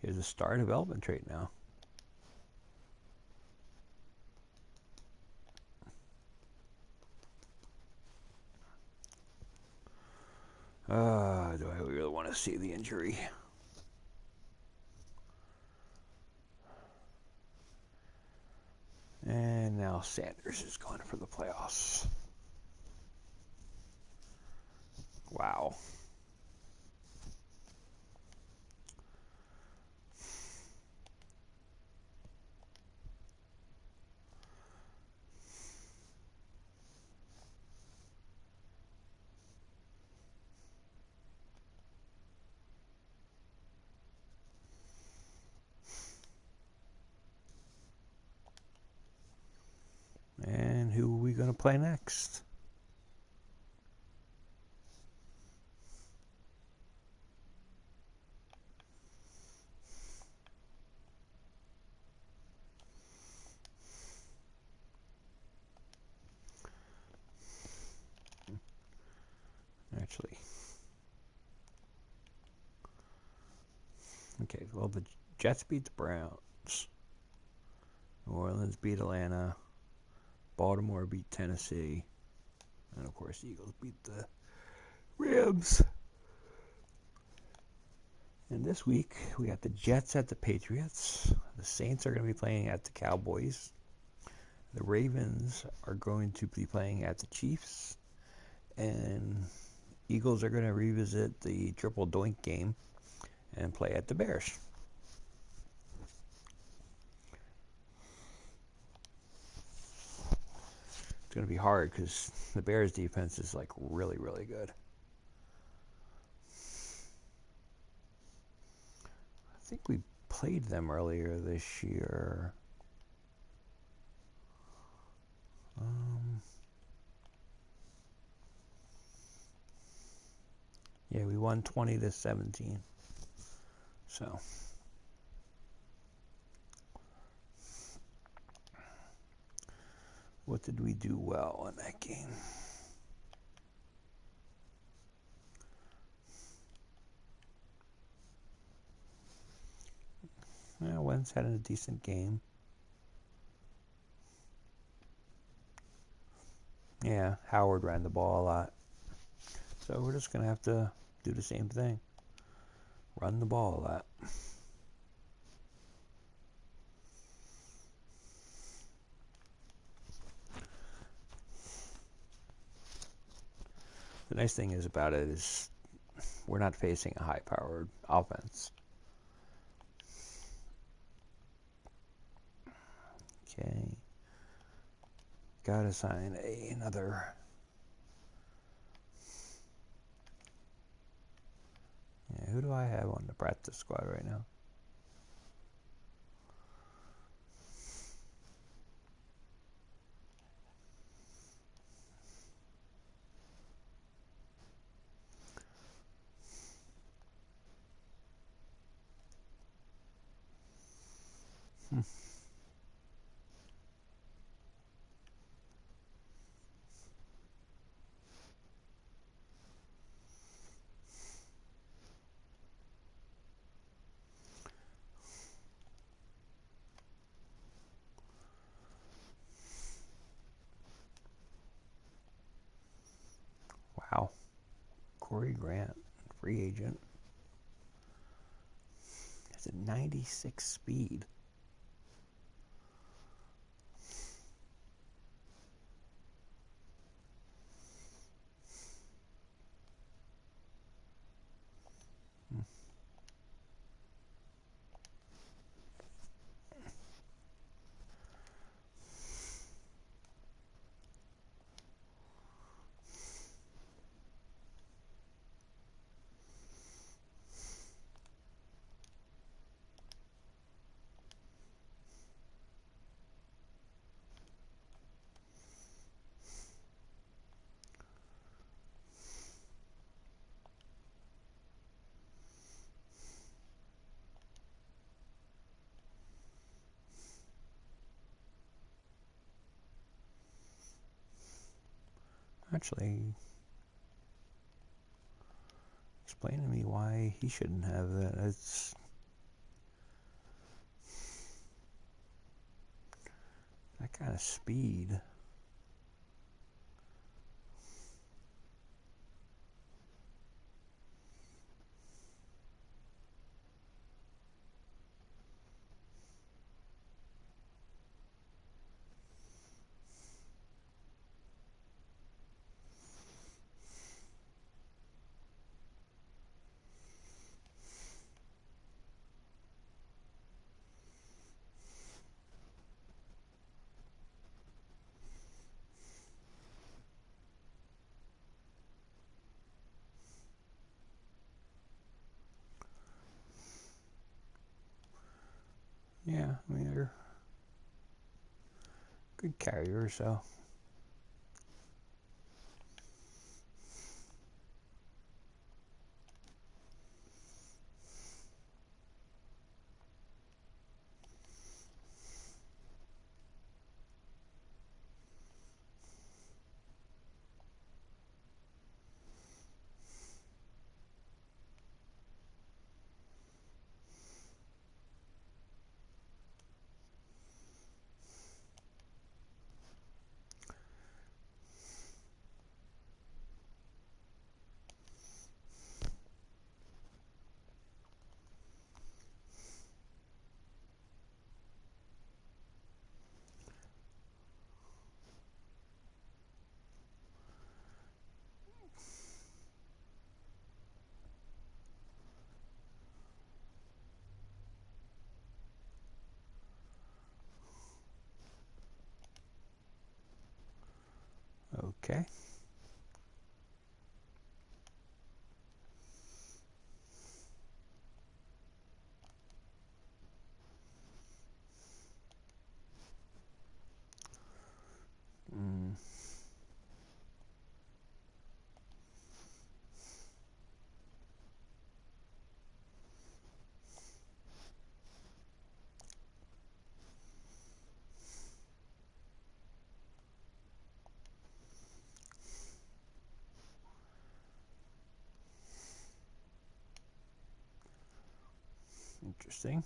Here's a star development trait now. Do I really want to see the injury? And now Sanders is going for the playoffs. Wow. And who are we going to play next? Actually, okay, well, the Jets beat the Browns. New Orleans beat Atlanta. Baltimore beat Tennessee. And, of course, the Eagles beat the Rams. And this week, we got the Jets at the Patriots. The Saints are going to be playing at the Cowboys. The Ravens are going to be playing at the Chiefs. And Eagles are going to revisit the triple doink game and play at the Bears. It's going to be hard because the Bears defense is like really, really good. I think we played them earlier this year. Yeah, we won 20-17. So, what did we do well in that game? Yeah, Wentz had a decent game. Yeah, Howard ran the ball a lot. So we're just going to have to do the same thing. Run the ball a lot. The nice thing is about it is we're not facing a high-powered offense. Okay. Gotta sign another. Yeah, who do I have on the practice squad right now? Wow. Corey Grant, free agent. Has a 96 speed. Actually, explain to me why he shouldn't have that. kind of speed. Yeah, I mean, they're good carriers, so. Okay. Interesting.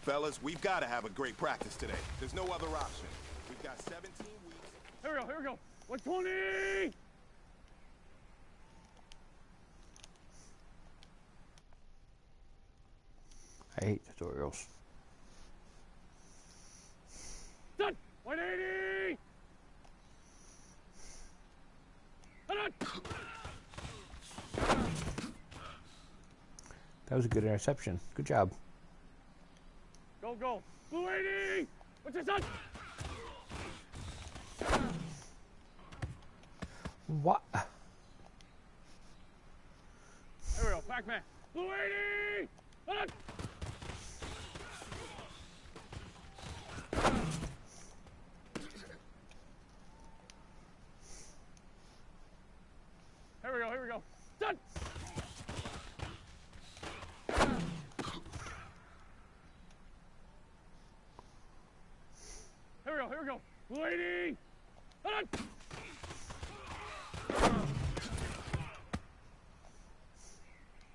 Fellas, we've got to have a great practice today. There's no other option. We've got 17 weeks. Here we go. 120! I hate tutorials. Done! 180! That was a good interception. Good job. Go. Blue 80! What's this on? What? Here we go, Pac-Man. Blue 80! Here we go. Done! Here we go. Blue 80!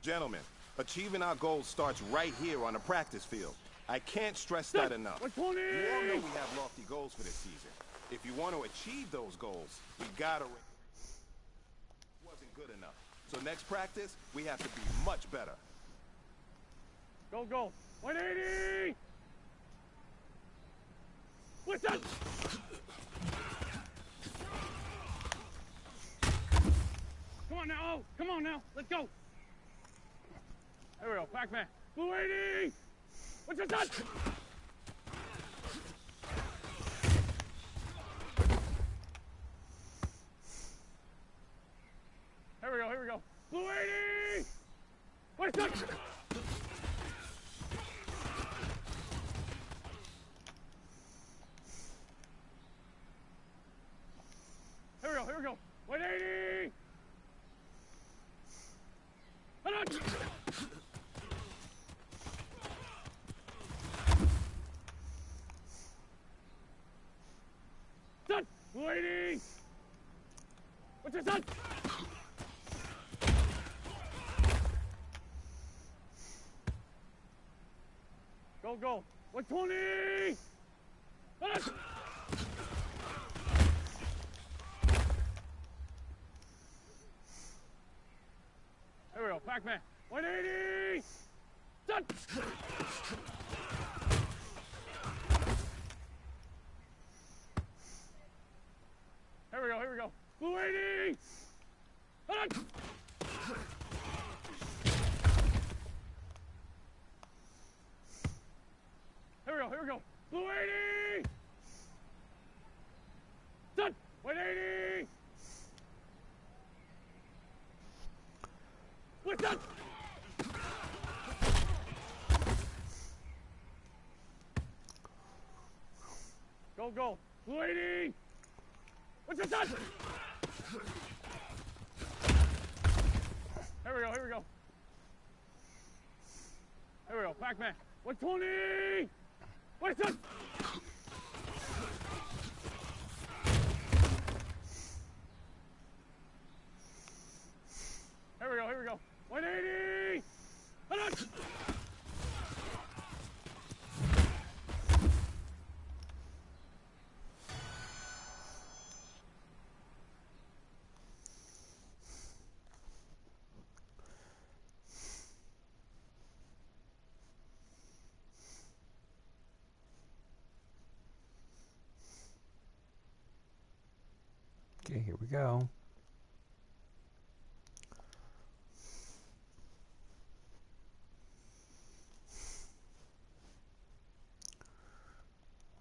Gentlemen, achieving our goals starts right here on the practice field. I can't stress that enough. 120! You all know we have lofty goals for this season. If you want to achieve those goals, we gotta... Wasn't good enough. So next practice, we have to be much better. Go. 180! What's up? Come on now. Let's go. Here we go, Pac-Man. Blue 80! What's this on? Here we go. Blue 80! What's this? Blue 80! What's your son? Go, go. 120! Finish! There we go. Pac-Man. 180! Done! Here we go, here we go. Blue 80! Done! Here we go, here we go. Blue 80! Done! 180! We're done! Go, go. Blue 80! What's your done? Here we go, here we go. Here we go, Pac-Man. 120! What's your done? Here we go, here we go. 180! Finish! Okay, here we go.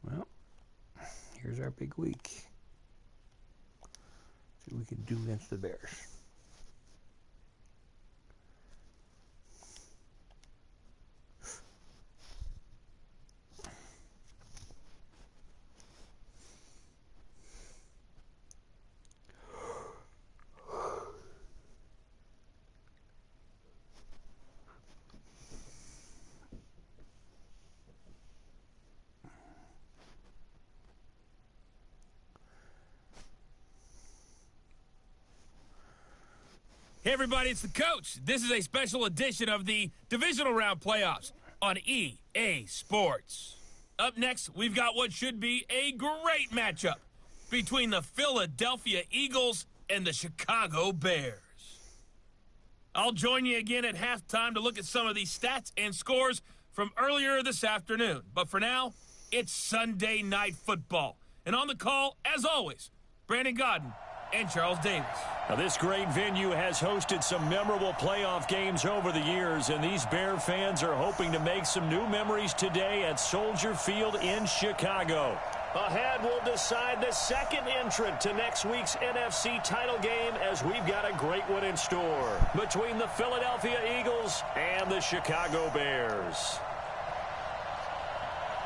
Well, here's our big week. See what we can do against the Bears. Hey everybody, it's the coach. This is a special edition of the Divisional Round Playoffs on EA Sports. Up next, we've got what should be a great matchup between the Philadelphia Eagles and the Chicago Bears. I'll join you again at halftime to look at some of these stats and scores from earlier this afternoon. But for now, it's Sunday Night Football. And on the call, as always, Brandon Godden and Charles Davis. Now, this great venue has hosted some memorable playoff games over the years, and these Bear fans are hoping to make some new memories today at Soldier Field in Chicago. Ahead, we'll decide the second entrant to next week's NFC title game, as we've got a great one in store between the Philadelphia Eagles and the Chicago Bears.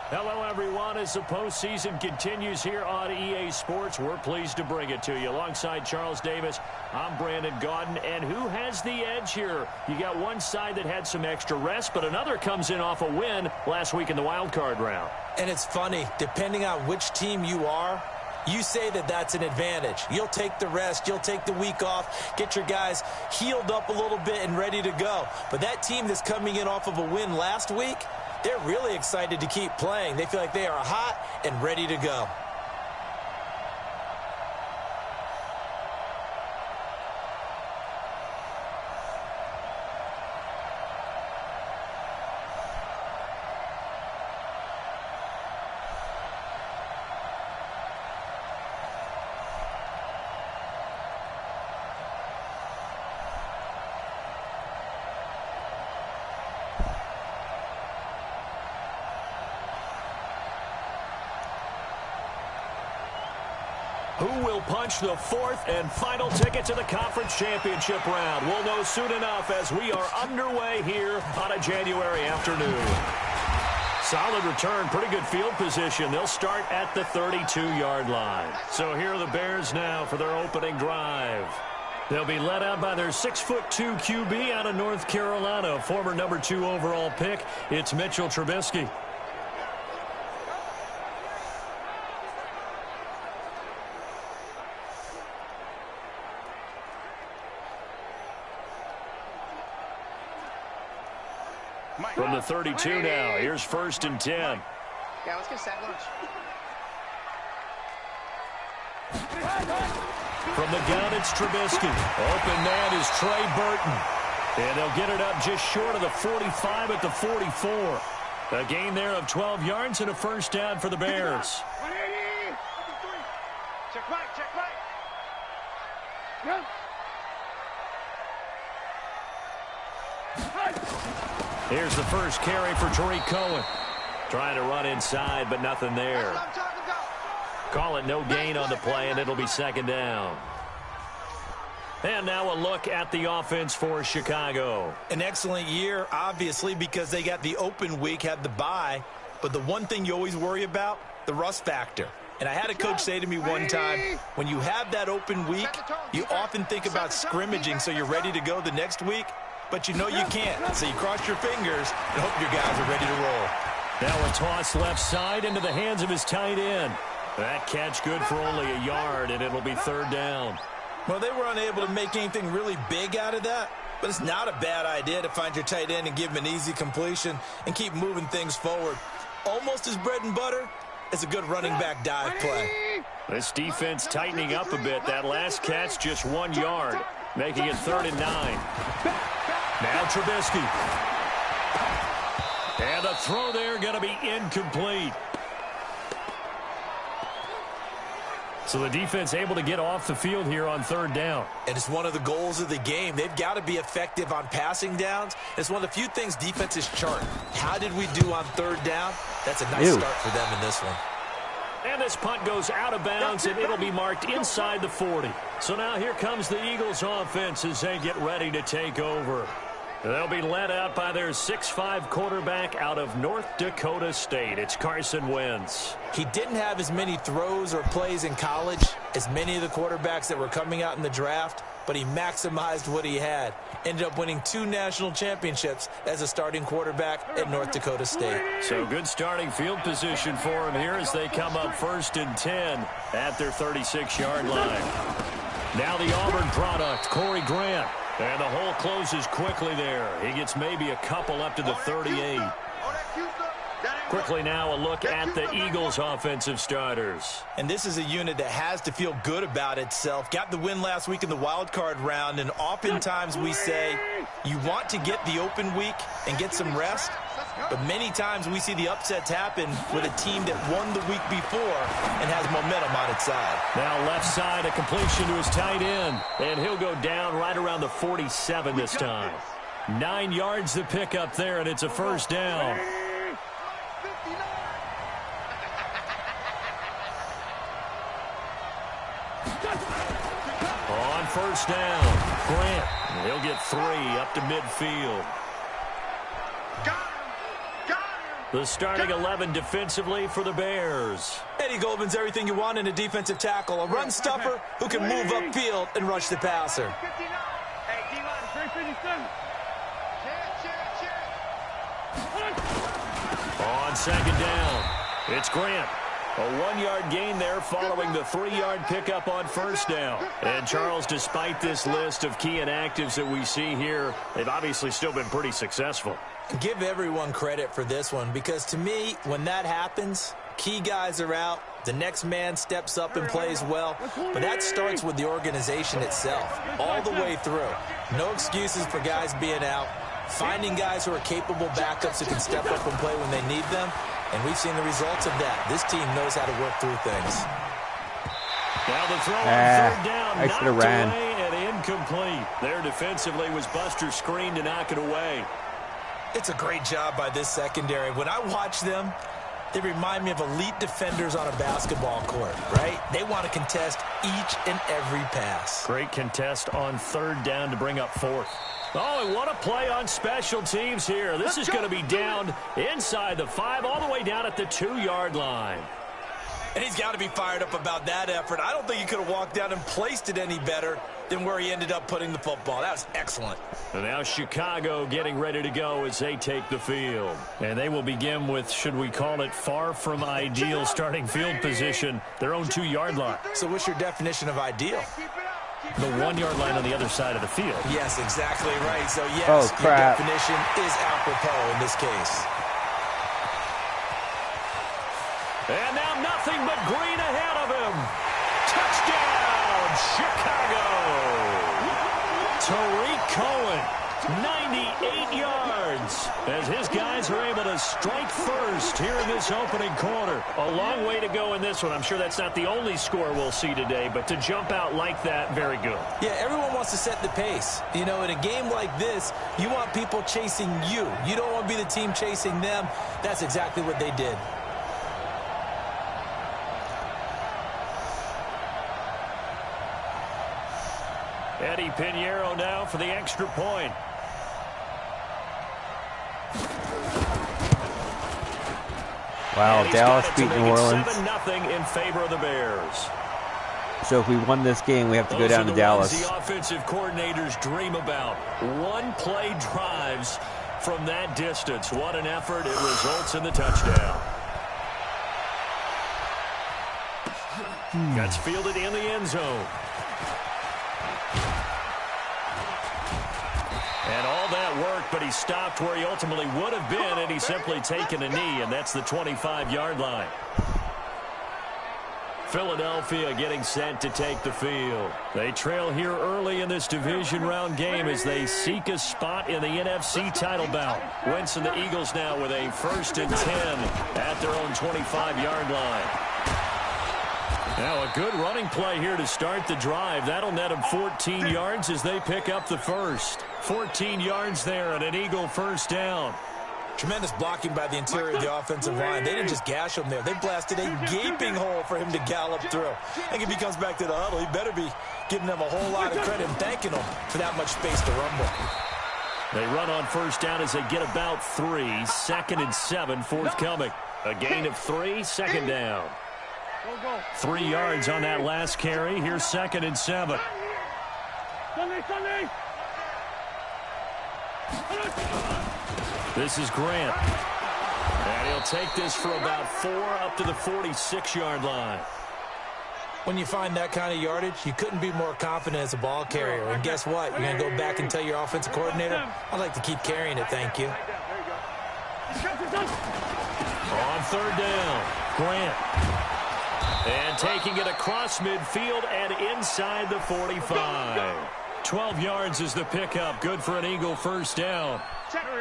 Hello, everyone. As the postseason continues here on EA Sports, we're pleased to bring it to you. Alongside Charles Davis, I'm Brandon Godden. And who has the edge here? You got one side that had some extra rest, but another comes in off a win last week in the wild card round. And it's funny, depending on which team you are, you say that that's an advantage. You'll take the rest, you'll take the week off, get your guys healed up a little bit and ready to go. But that team that's coming in off of a win last week, they're really excited to keep playing. They feel like they are hot and ready to go. Who will punch the fourth and final ticket to the conference championship round? We'll know soon enough as we are underway here on a January afternoon. Solid return, pretty good field position. They'll start at the 32-yard line. So here are the Bears now for their opening drive. They'll be led out by their 6'2" QB out of North Carolina, former number 2 overall pick. It's Mitchell Trubisky. 32 now. Here's 1st and 10. Yeah, let's get sack lunch. From the gun, it's Trubisky. Open man is Trey Burton. And they'll get it up just short of the 45 at the 44. A gain there of 12 yards and a 1st down for the Bears. 180. Check right, check right. Here's the first carry for Tariq Cohen. Trying to run inside, but nothing there. That's what I'm talking about. Call it no gain on the play, and it'll be 2nd down. And now a look at the offense for Chicago. An excellent year, obviously, because they got the open week, had the bye. But the one thing you always worry about, the rust factor. And I had a coach say to me one time, when you have that open week, you often think about scrimmaging so you're ready to go the next week. But you know you can't. So you cross your fingers and hope your guys are ready to roll. Now a toss left side into the hands of his tight end. That catch good for only a yard, and it'll be 3rd down. Well, they were unable to make anything really big out of that, but it's not a bad idea to find your tight end and give him an easy completion and keep moving things forward. Almost as bread and butter as a good running back dive play. This defense tightening up a bit. That last catch just 1 yard, making it 3rd and 9. Now Trubisky. And the throw there going to be incomplete. So the defense able to get off the field here on 3rd down. And it's one of the goals of the game. They've got to be effective on passing downs. It's one of the few things defenses chart. How did we do on 3rd down? That's a nice start for them in this one. And this punt goes out of bounds, and it'll be marked inside the 40. So now here comes the Eagles offense as they get ready to take over. They'll be led out by their 6'5" quarterback out of North Dakota State. It's Carson Wentz. He didn't have as many throws or plays in college as many of the quarterbacks that were coming out in the draft, but he maximized what he had. Ended up winning 2 national championships as a starting quarterback at North Dakota State. So good starting field position for him here as they come up 1st and 10 at their 36-yard line. Now the Auburn product, Corey Grant. And the hole closes quickly there. He gets maybe a couple up to the 38. Quickly now a look at the Eagles offensive starters. And this is a unit that has to feel good about itself. Got the win last week in the wild card round, and oftentimes we say you want to get the open week and get some rest. But many times we see the upsets happen with a team that won the week before and has momentum on its side. Now left side, a completion to his tight end. And he'll go down right around the 47 this time. 9 yards to pick up there, and it's a 1st down. On 1st down, Grant. He'll get 3 up to midfield. The starting 11 defensively for the Bears. Eddie Goldman's everything you want in a defensive tackle. A run stuffer who can move upfield and rush the passer. Hey, D-line, 357. On 2nd down, it's Grant. A 1-yard gain there following the 3-yard pickup on 1st down. And Charles, despite this list of key inactives that we see here, they've obviously still been pretty successful. Give everyone credit for this one, because to me, when that happens, key guys are out, the next man steps up and plays well, but that starts with the organization itself, all the way through. No excuses for guys being out, finding guys who are capable backups who can step up and play when they need them, and we've seen the results of that. This team knows how to work through things. Now the throw on 3rd down, I should have knocked ran. away and incomplete. There defensively was Buster's screen to knock it away. It's a great job by this secondary. When I watch them, they remind me of elite defenders on a basketball court, right? They want to contest each and every pass. Great contest on 3rd down to bring up 4th. Oh, and what a play on special teams here. This is going to be down inside the 5, all the way down at the 2-yard line. And he's got to be fired up about that effort. I don't think he could have walked down and placed it any better than where he ended up putting the football. That was excellent. And now Chicago getting ready to go as they take the field. And they will begin with, should we call it, far from ideal starting field position, their own 2-yard line. So what's your definition of ideal? The 1-yard line on the other side of the field. Yes, exactly right. So, yes, Oh, your crap. definition is apropos in this case. And now nothing but green ahead of him. Touchdown, Chicago. Tariq Cohen, 98 yards, as his guys are able to strike first here in this opening quarter. A long way to go in this one. I'm sure that's not the only score we'll see today, but to jump out like that, very good. Yeah, everyone wants to set the pace. You know, in a game like this, you want people chasing you. You don't want to be the team chasing them. That's exactly what they did. Eddie Pinheiro now for the extra point. Wow, And he's Dallas got it to beat make New it Orleans. 7-0 in favor of the Bears. So if we won this game, we have to go Those down are to the Dallas. ones the offensive coordinators dream about. One-play drives from that distance. What an effort. It results in the touchdown. Gets fielded in the end zone. And all that work, but he stopped where he ultimately would have been, and he's simply taken a knee, and that's the 25-yard line. Philadelphia getting set to take the field. They trail here early in this division round game as they seek a spot in the NFC title bout. Wentz and the Eagles now with a 1st and 10 at their own 25-yard line. Now a good running play here to start the drive. That'll net them 14 yards as they pick up the first. 14 yards there and an Eagle first down. Tremendous blocking by the interior of the offensive line. They didn't just gash him there. They blasted a gaping hole for him to gallop through. I think if he comes back to the huddle, he better be giving them a whole lot of credit and thanking them for that much space to rumble. They run on first down as they get about 3. 2nd and 7 forthcoming. A gain of 3, 2nd down. 3 yards on that last carry. Here's 2nd and 7. This is Grant. And he'll take this for about 4 up to the 46-yard line. When you find that kind of yardage, you couldn't be more confident as a ball carrier. And guess what? You're going to go back and tell your offensive coordinator, I'd like to keep carrying it, thank you. On 3rd down, Grant. And taking it across midfield and inside the 45. 12 yards is the pickup. Good for an Eagle first down.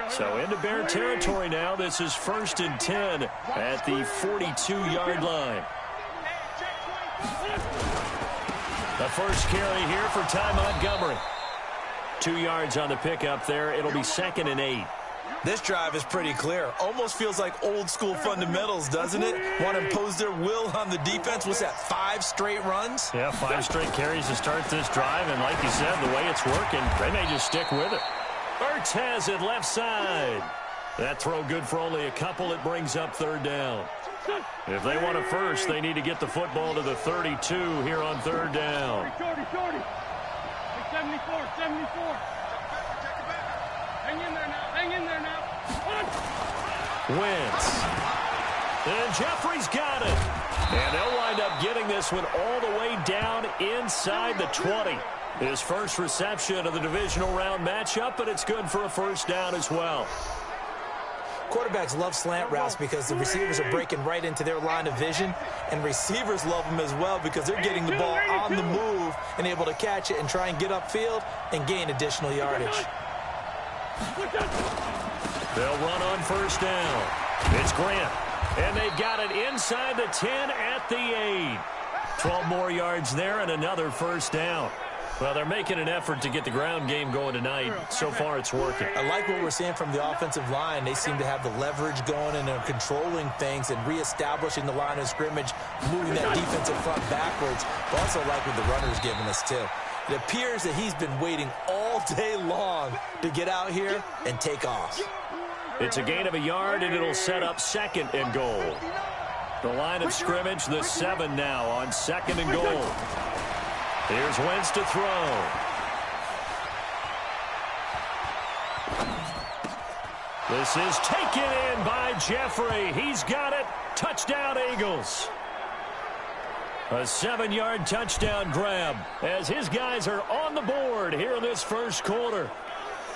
So into Bear territory now. This is 1st and 10 at the 42-yard line. The first carry here for Ty Montgomery. 2 yards on the pickup there. It'll be 2nd and 8. This drive is pretty clear. Almost feels like old school fundamentals, doesn't it? Want to impose their will on the defense. What's that, 5 straight runs? Yeah, 5 straight carries to start this drive. And like you said, the way it's working, they may just stick with it. Ertz has it left side. That throw good for only a couple. It brings up 3rd down. If they want a first, they need to get the football to the 32 here on 3rd down. 74, 74. Hang in there now. Hang in there now. Wentz. And Jeffrey's got it. And they'll wind up getting this one all the way down inside the 20. His first reception of the divisional round matchup, but it's good for a first down as well. Quarterbacks love slant routes because the receivers are breaking right into their line of vision, and receivers love them as well because they're getting the ball on the move and able to catch it and try and get upfield and gain additional yardage. They'll run on first down. It's Grant. And they've got it inside the 10 at the 8. 12 more yards there and another first down. Well, they're making an effort to get the ground game going tonight. So far, it's working. I like what we're seeing from the offensive line. They seem to have the leverage going and they're controlling things and reestablishing the line of scrimmage, moving that defensive front backwards. But also like what the runner's giving us, too. It appears that he's been waiting all day long to get out here and take off. It's a gain of a yard, and it'll set up 2nd and goal. The line of scrimmage, the 7 now on 2nd and goal. Here's Wentz to throw. This is taken in by Jeffrey. He's got it. Touchdown, Eagles. A 7-yard touchdown grab as his guys are on the board here in this first quarter.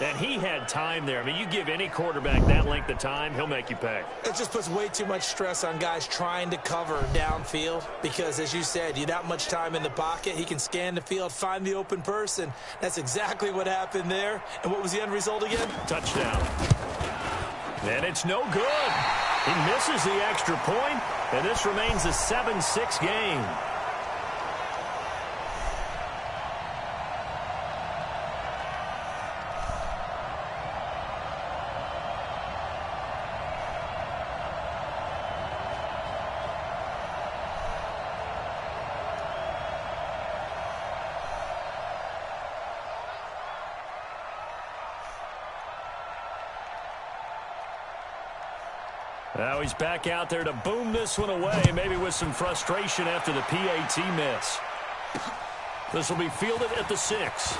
And he had time there. I mean, you give any quarterback that length of time, he'll make you pay. It just puts way too much stress on guys trying to cover downfield because, as you said, you that much time in the pocket, he can scan the field, find the open person. That's exactly what happened there. And what was the end result again? Touchdown. And it's no good. He misses the extra point, and this remains a 7-6 game. Now he's back out there to boom this one away, maybe with some frustration after the PAT miss. This will be fielded at the 6.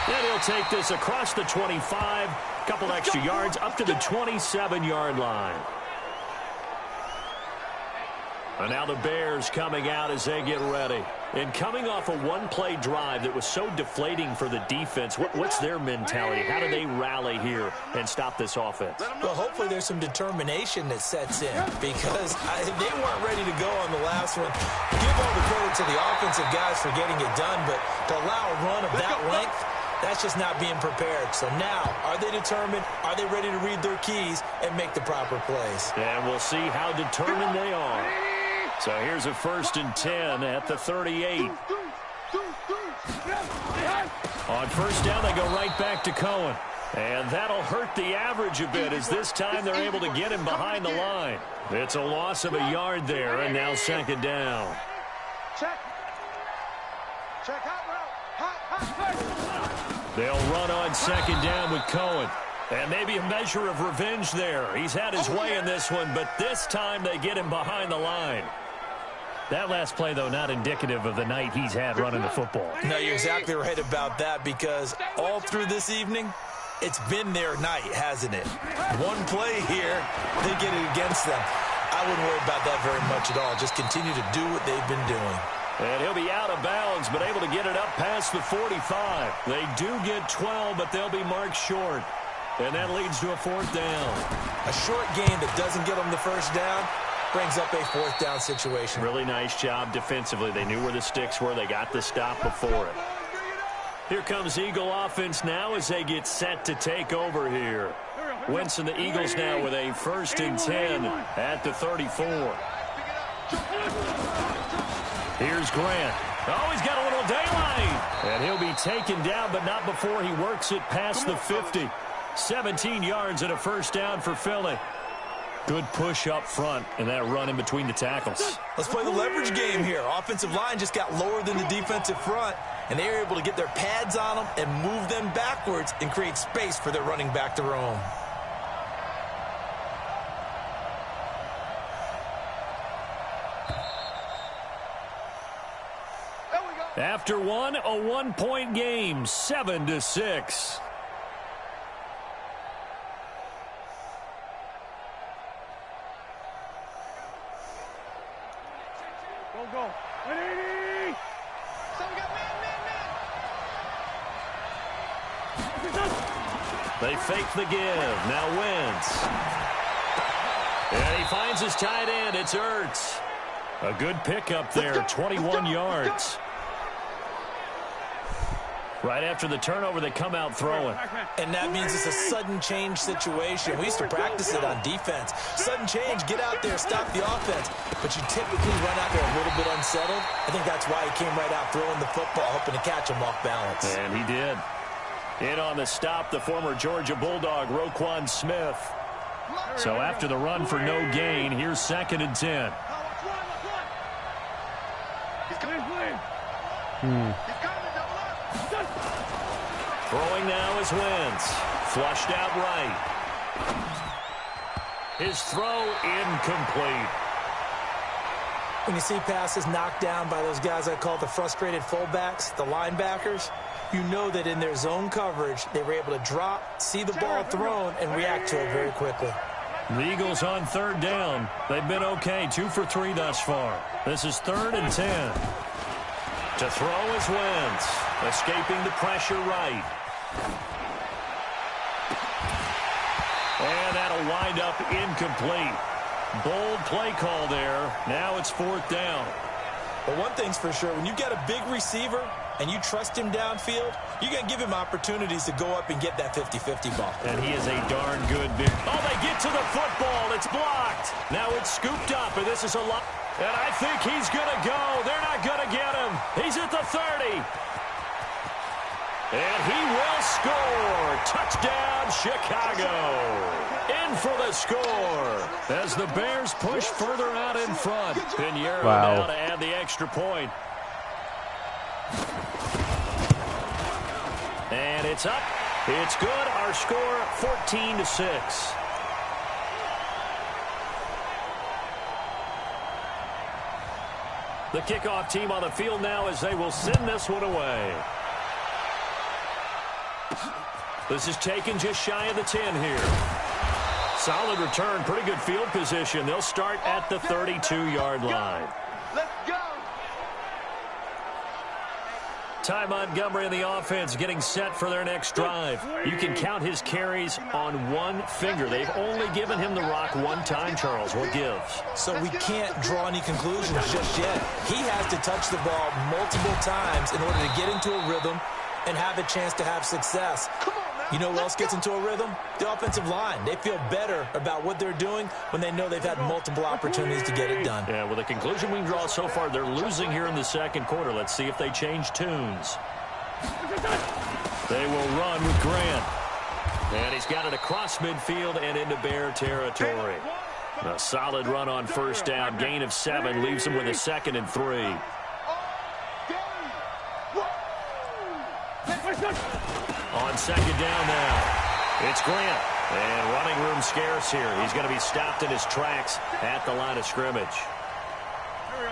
And he'll take this across the 25, a couple extra yards up to the 27-yard line. And now the Bears coming out as they get ready. And coming off a one-play drive that was so deflating for the defense, what's their mentality? How do they rally here and stop this offense? Well, hopefully there's some determination that sets in because they weren't ready to go on the last one. Give all the credit to the offensive guys for getting it done, but to allow a run of that length, that's just not being prepared. So now, are they determined? Are they ready to read their keys and make the proper plays? And we'll see how determined they are. So here's a 1st and 10 at the 38. On first down, they go right back to Cohen. And that'll hurt the average a bit as this time they're able to get him behind the line. It's a loss of a yard there, and now 2nd down. Check. Check out route. They'll run on 2nd down with Cohen. And maybe a measure of revenge there. He's had his way in this one, but this time they get him behind the line. That last play, though, not indicative of the night he's had running the football. No, you're exactly right about that because all through this evening, it's been their night, hasn't it? One play here, they get it against them. I wouldn't worry about that very much at all. Just continue to do what they've been doing. And he'll be out of bounds, but able to get it up past the 45. They do get 12, but they'll be marked short. And that leads to a 4th down. A short gain that doesn't get them the first down brings up a 4th down situation. Really nice job defensively. They knew where the sticks were. They got the stop before it. Here comes Eagle offense now as they get set to take over here. Wentz and the Eagles now with a 1st and 10 at the 34. Here's Grant. Oh, he's got a little daylight. And he'll be taken down, but not before he works it past the 50. 17 yards and a 1st down for Philly. Good push up front and that run in between the tackles. Let's play the leverage game here. Offensive line just got lower than the defensive front, and they were able to get their pads on them and move them backwards and create space for their running back to roam. After one, a 1-point game, 7-6. Go. 180! So we got man. They fake the give. Now Wentz. And he finds his tight end. It's Ertz. A good pickup there, 21 yards. Right after the turnover, they come out throwing. And that means it's a sudden change situation. We used to practice it on defense. Sudden change, get out there, stop the offense. But you typically run out there a little bit unsettled. I think that's why he came right out throwing the football, hoping to catch him off balance. And he did. In on the stop, the former Georgia Bulldog, Roquan Smith. So after the run for no gain, here's 2nd and 10. Throwing now is Wentz. Flushed out right. His throw incomplete. When you see passes knocked down by those guys I call the frustrated fullbacks, the linebackers, you know that in their zone coverage, they were able to drop, see the ball thrown, and react to it very quickly. The Eagles on third down. They've been okay, 2 for 3 thus far. This is 3rd and 10. To throw is Wentz, escaping the pressure right. And that'll wind up incomplete. Bold play call there. Now it's 4th down. But one thing's for sure, when you get a big receiver and you trust him downfield, you're going to give him opportunities to go up and get that 50-50 ball. And he is a darn good big. Oh, they get to the football. It's blocked. Now it's scooped up, and this is a lot. And I think he's going to go. They're not going to get him. He's at the 30. And he will score. Touchdown, Chicago. In for the score as the Bears push further out in front. Pinheiro now to add the extra point. And it's up. It's good. Our score, 14-6. The kickoff team on the field now as they will send this one away. This is taken just shy of the 10 here. Solid return, pretty good field position. They'll start at the 32-yard line. Let's go. Ty Montgomery and the offense getting set for their next drive. You can count his carries on one finger. They've only given him the rock one time, Charles. What gives? So we can't draw any conclusions just yet. He has to touch the ball multiple times in order to get into a rhythm and have a chance to have success. You know who else gets into a rhythm? The offensive line. They feel better about what they're doing when they know they've had multiple opportunities to get it done. Yeah, well, the conclusion we can draw so far, they're losing here in the second quarter. Let's see if they change tunes. They will run with Grant. And he's got it across midfield and into Bear territory. A solid run on first down. Gain of 7 leaves him with a 2nd and 3. On second down now, it's Grant. And running room scarce here. He's going to be stopped in his tracks at the line of scrimmage.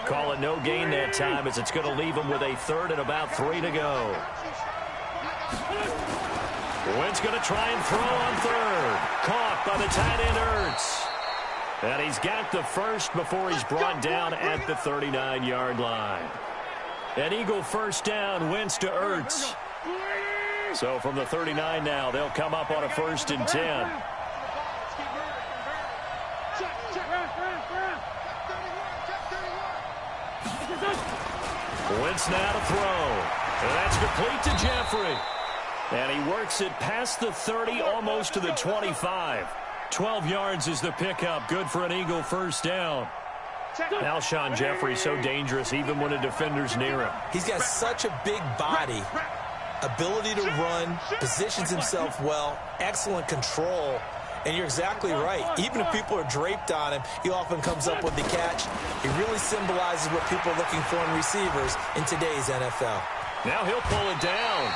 Call it no gain that time as it's going to leave him with a 3rd and about 3 to go. Wentz going to try and throw on 3rd. Caught by the tight end Ertz. And he's got the first before he's brought down at the 39-yard line. An Eagle first down, Wentz to Ertz. So from the 39 now, they'll come up on a 1st and 10. Wentz now to throw. And that's complete to Jeffrey. And he works it past the 30, almost to the 25. 12 yards is the pickup. Good for an Eagle first down. Alshon Jeffrey so dangerous even when a defender's near him. He's got such a big body. Ability to run, positions himself well, excellent control, and you're exactly right. Even if people are draped on him, he often comes up with the catch. He really symbolizes what people are looking for in receivers in today's NFL. Now he'll pull it down.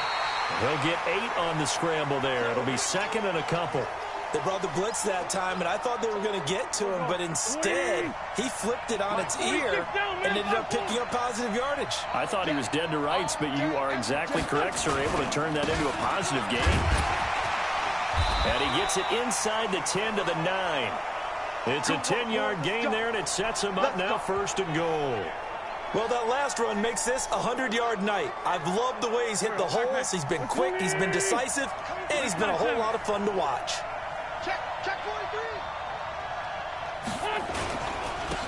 He'll get 8 on the scramble there. It'll be 2nd and a couple. They brought the blitz that time, and I thought they were going to get to him, but instead, he flipped it on its ear and ended up picking up positive yardage. I thought he was dead to rights, but you are exactly correct, sir. Able to turn that into a positive gain. And he gets it inside the 10 to the 9. It's a 10-yard gain there, and it sets him up now 1st and goal. Well, that last run makes this a 100-yard night. I've loved the way he's hit the holes. He's been quick, he's been decisive, and he's been a whole lot of fun to watch. Check 43.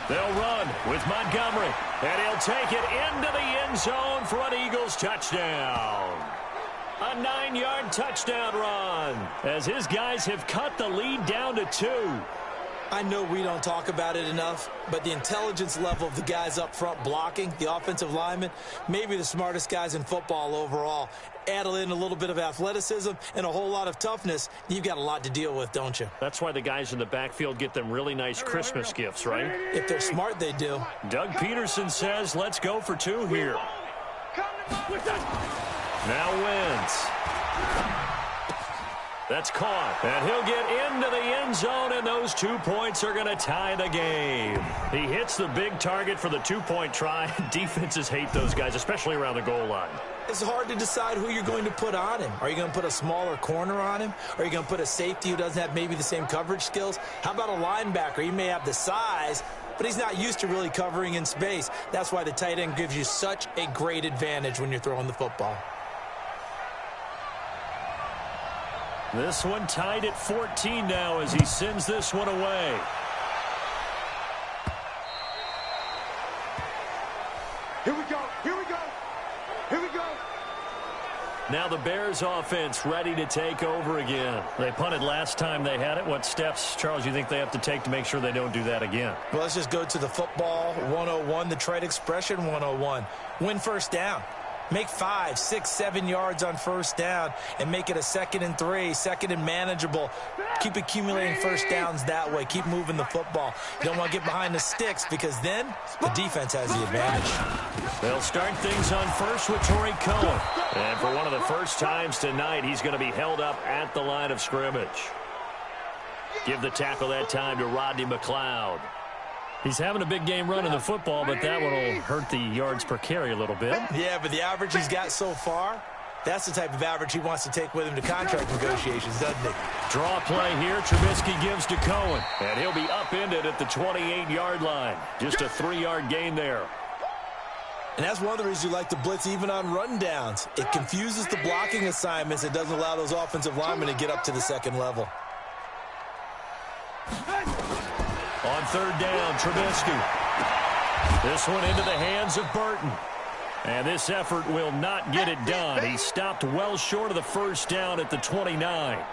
They'll run with Montgomery, and he'll take it into the end zone for an Eagles touchdown. A 9-yard touchdown run as his guys have cut the lead down to 2. I know we don't talk about it enough, but the intelligence level of the guys up front blocking, the offensive linemen, maybe the smartest guys in football overall. Add in a little bit of athleticism and a whole lot of toughness, you've got a lot to deal with, don't you? That's why the guys in the backfield get them really nice Christmas gifts, right? If they're smart, they do. Doug Peterson says, let's go for 2 here. Now Wentz. That's caught. And he'll get into the end zone, and those 2 points are going to tie the game. He hits the big target for the 2-point try. Defenses hate those guys, especially around the goal line. It's hard to decide who you're going to put on him. Are you going to put a smaller corner on him? Are you going to put a safety who doesn't have maybe the same coverage skills? How about a linebacker? He may have the size, but he's not used to really covering in space. That's why the tight end gives you such a great advantage when you're throwing the football. This one tied at 14 now as he sends this one away. Here we go. Here we go. Here we go. Now the Bears offense ready to take over again. They punted last time they had it. What steps, Charles, you think they have to take to make sure they don't do that again? Well, let's just go to the football 101, the trade expression 101. Win first down. Make 5, 6, 7 yards on first down and make it a 2nd and 3, 2nd and manageable. Keep accumulating first downs that way. Keep moving the football. You don't want to get behind the sticks because then the defense has the advantage. They'll start things on first with Torrey Cohen. And for one of the first times tonight, he's going to be held up at the line of scrimmage. Give the tackle that time to Rodney McLeod. He's having a big game running the football, but that one will hurt the yards per carry a little bit. Yeah, but the average he's got so far, that's the type of average he wants to take with him to contract negotiations, doesn't he? Draw play here. Trubisky gives to Cohen, and he'll be upended at the 28-yard line. Just a 3-yard gain there. And that's one of the reasons you like to blitz even on rundowns. It confuses the blocking assignments. It doesn't allow those offensive linemen to get up to the second level. On third down, Trubisky. This one into the hands of Burton. And this effort will not get it done. He stopped well short of the first down at the 29.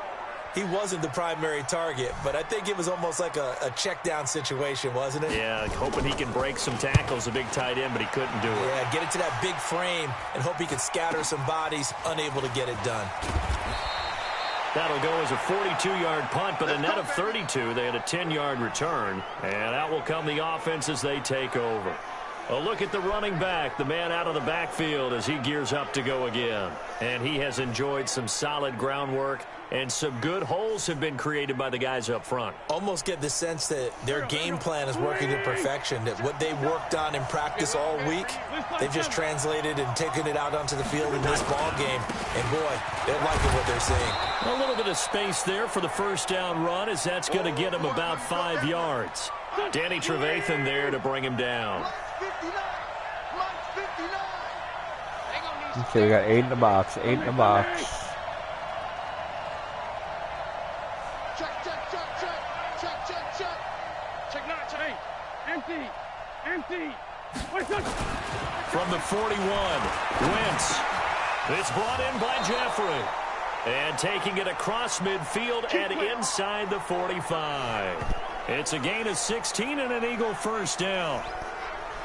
He wasn't the primary target, but I think it was almost like a check down situation, wasn't it? Yeah, hoping he can break some tackles, a big tight end, but he couldn't do it. Yeah, get it to that big frame and hope he could scatter some bodies, unable to get it done. That'll go as a 42-yard punt, but a net of 32. They had a 10-yard return, and out will come the offense as they take over. A look at the running back, the man out of the backfield as he gears up to go again. And he has enjoyed some solid groundwork, and some good holes have been created by the guys up front. Almost get the sense that their game plan is working to perfection, that what they worked on in practice all week, they've just translated and taken it out onto the field in this ball game. And, boy, they're liking what they're seeing. A little bit of space there for the first down run, as that's going to get him about 5 yards. Danny Trevathan there to bring him down. Okay, we got 8 in the box. 8 in the box. Check not today. Empty. Empty. From the 41, Wentz. It's brought in by Jeffrey. And taking it across midfield and inside the 45. It's a gain of 16 and an Eagle first down.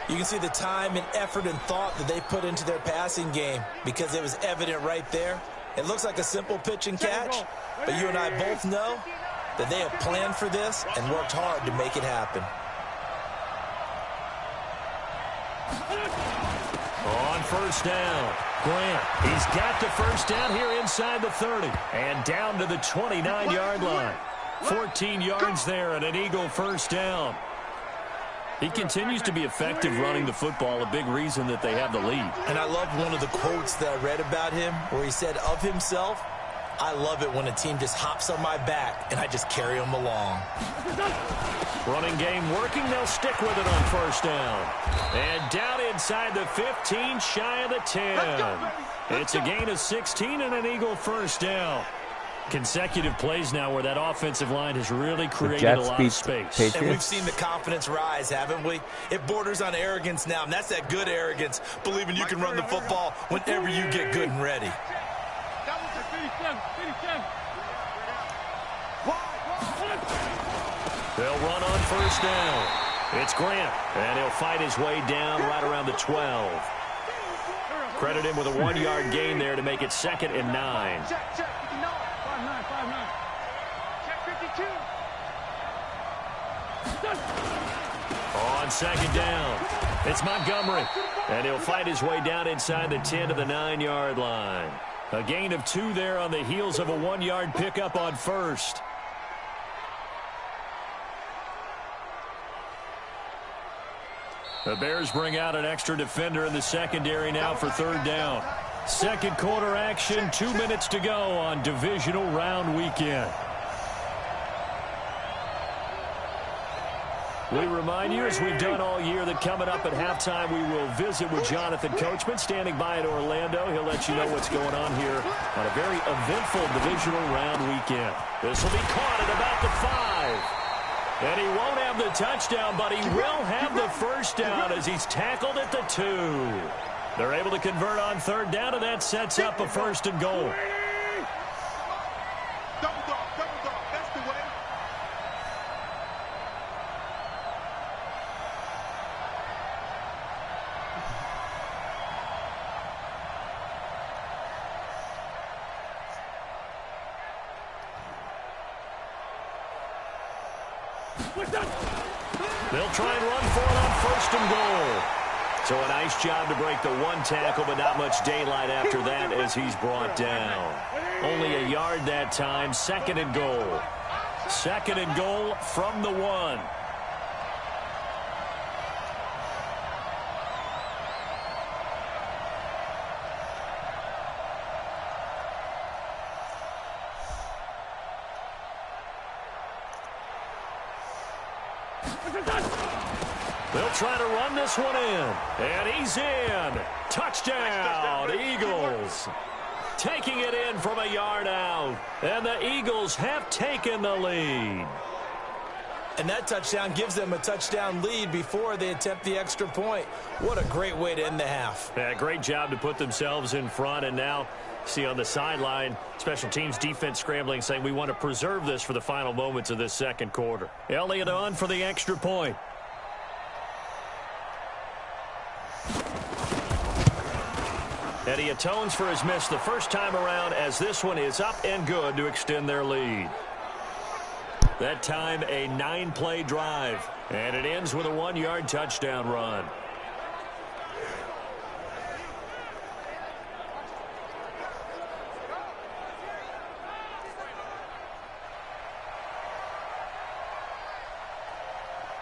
You can see the time and effort and thought that they put into their passing game because it was evident right there. It looks like a simple pitch and catch, but you and I both know that they have planned for this and worked hard to make it happen. On first down, Grant. He's got the first down here inside the 30 and down to the 29-yard line. 14 yards there and an Eagle first down. He continues to be effective running the football, a big reason that they have the lead. And I love one of the quotes that I read about him where he said of himself, I love it when a team just hops on my back and I just carry them along. Running game working. They'll stick with it on first down. And down inside the 15, shy of the 10. It's a gain of 16 and an Eagle first down. Consecutive plays now where that offensive line has really created a lot of space. And we've seen the confidence rise, haven't we? It borders on arrogance now, and that's that good arrogance, believing you can run the football whenever you get good and ready. They'll run on first down. It's Grant, and he'll fight his way down right around the 12. Credit him with a 1-yard gain there to make it 2nd and 9. On second down, it's Montgomery, and he'll fight his way down inside the 10 to the 9-yard line. A gain of 2 there on the heels of a 1-yard pickup on first. The Bears bring out an extra defender in the secondary now for 3rd down. Second quarter action, 2 minutes to go on divisional round weekend. We remind you, as we've done all year, that coming up at halftime, we will visit with Jonathan Coachman, standing by in Orlando. He'll let you know what's going on here on a very eventful divisional round weekend. This will be caught at about the 5. And he won't have the touchdown, but he will have the first down as he's tackled at the 2. They're able to convert on 3rd down, and that sets up a 1st and goal. Double dog, that's the way. They'll try and run for it on 1st and goal. So a nice job to break the 1 tackle, but not much daylight after that as he's brought down. Only a yard that time. 2nd and goal. 2nd and goal from the 1. They'll try to run this one in. And he's in. Touchdown, Eagles. Taking it in from a yard out. And the Eagles have taken the lead. And that touchdown gives them a touchdown lead before they attempt the extra point. What a great way to end the half. Yeah, great job to put themselves in front. And now, see on the sideline, special teams defense scrambling, saying we want to preserve this for the final moments of this second quarter. Elliott on for the extra point. And he atones for his miss the first time around, as this one is up and good to extend their lead. That time a 9-play drive, and it ends with a 1-yard touchdown run.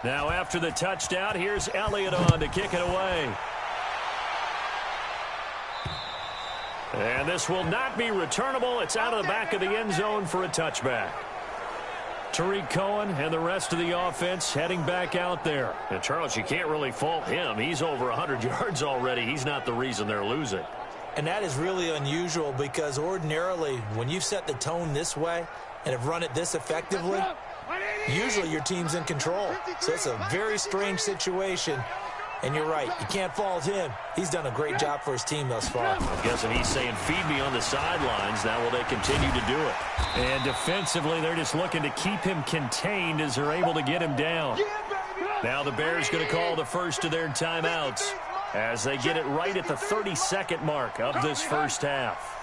Now after the touchdown, here's Elliott on to kick it away. And this will not be returnable. It's out of the back of the end zone for a touchback. Tariq Cohen and the rest of the offense heading back out there. And, Charles, you can't really fault him. He's over 100 yards already. He's not the reason they're losing. And that is really unusual because ordinarily when you set the tone this way and have run it this effectively, usually your team's in control. So it's a very strange situation. And you're right, you can't fault him. He's done a great job for his team thus far. I'm guessing he's saying, feed me on the sidelines. Now will they continue to do it? And defensively, they're just looking to keep him contained as they're able to get him down. Now the Bears going to call the first of their timeouts as they get it right at the 32nd mark of this first half.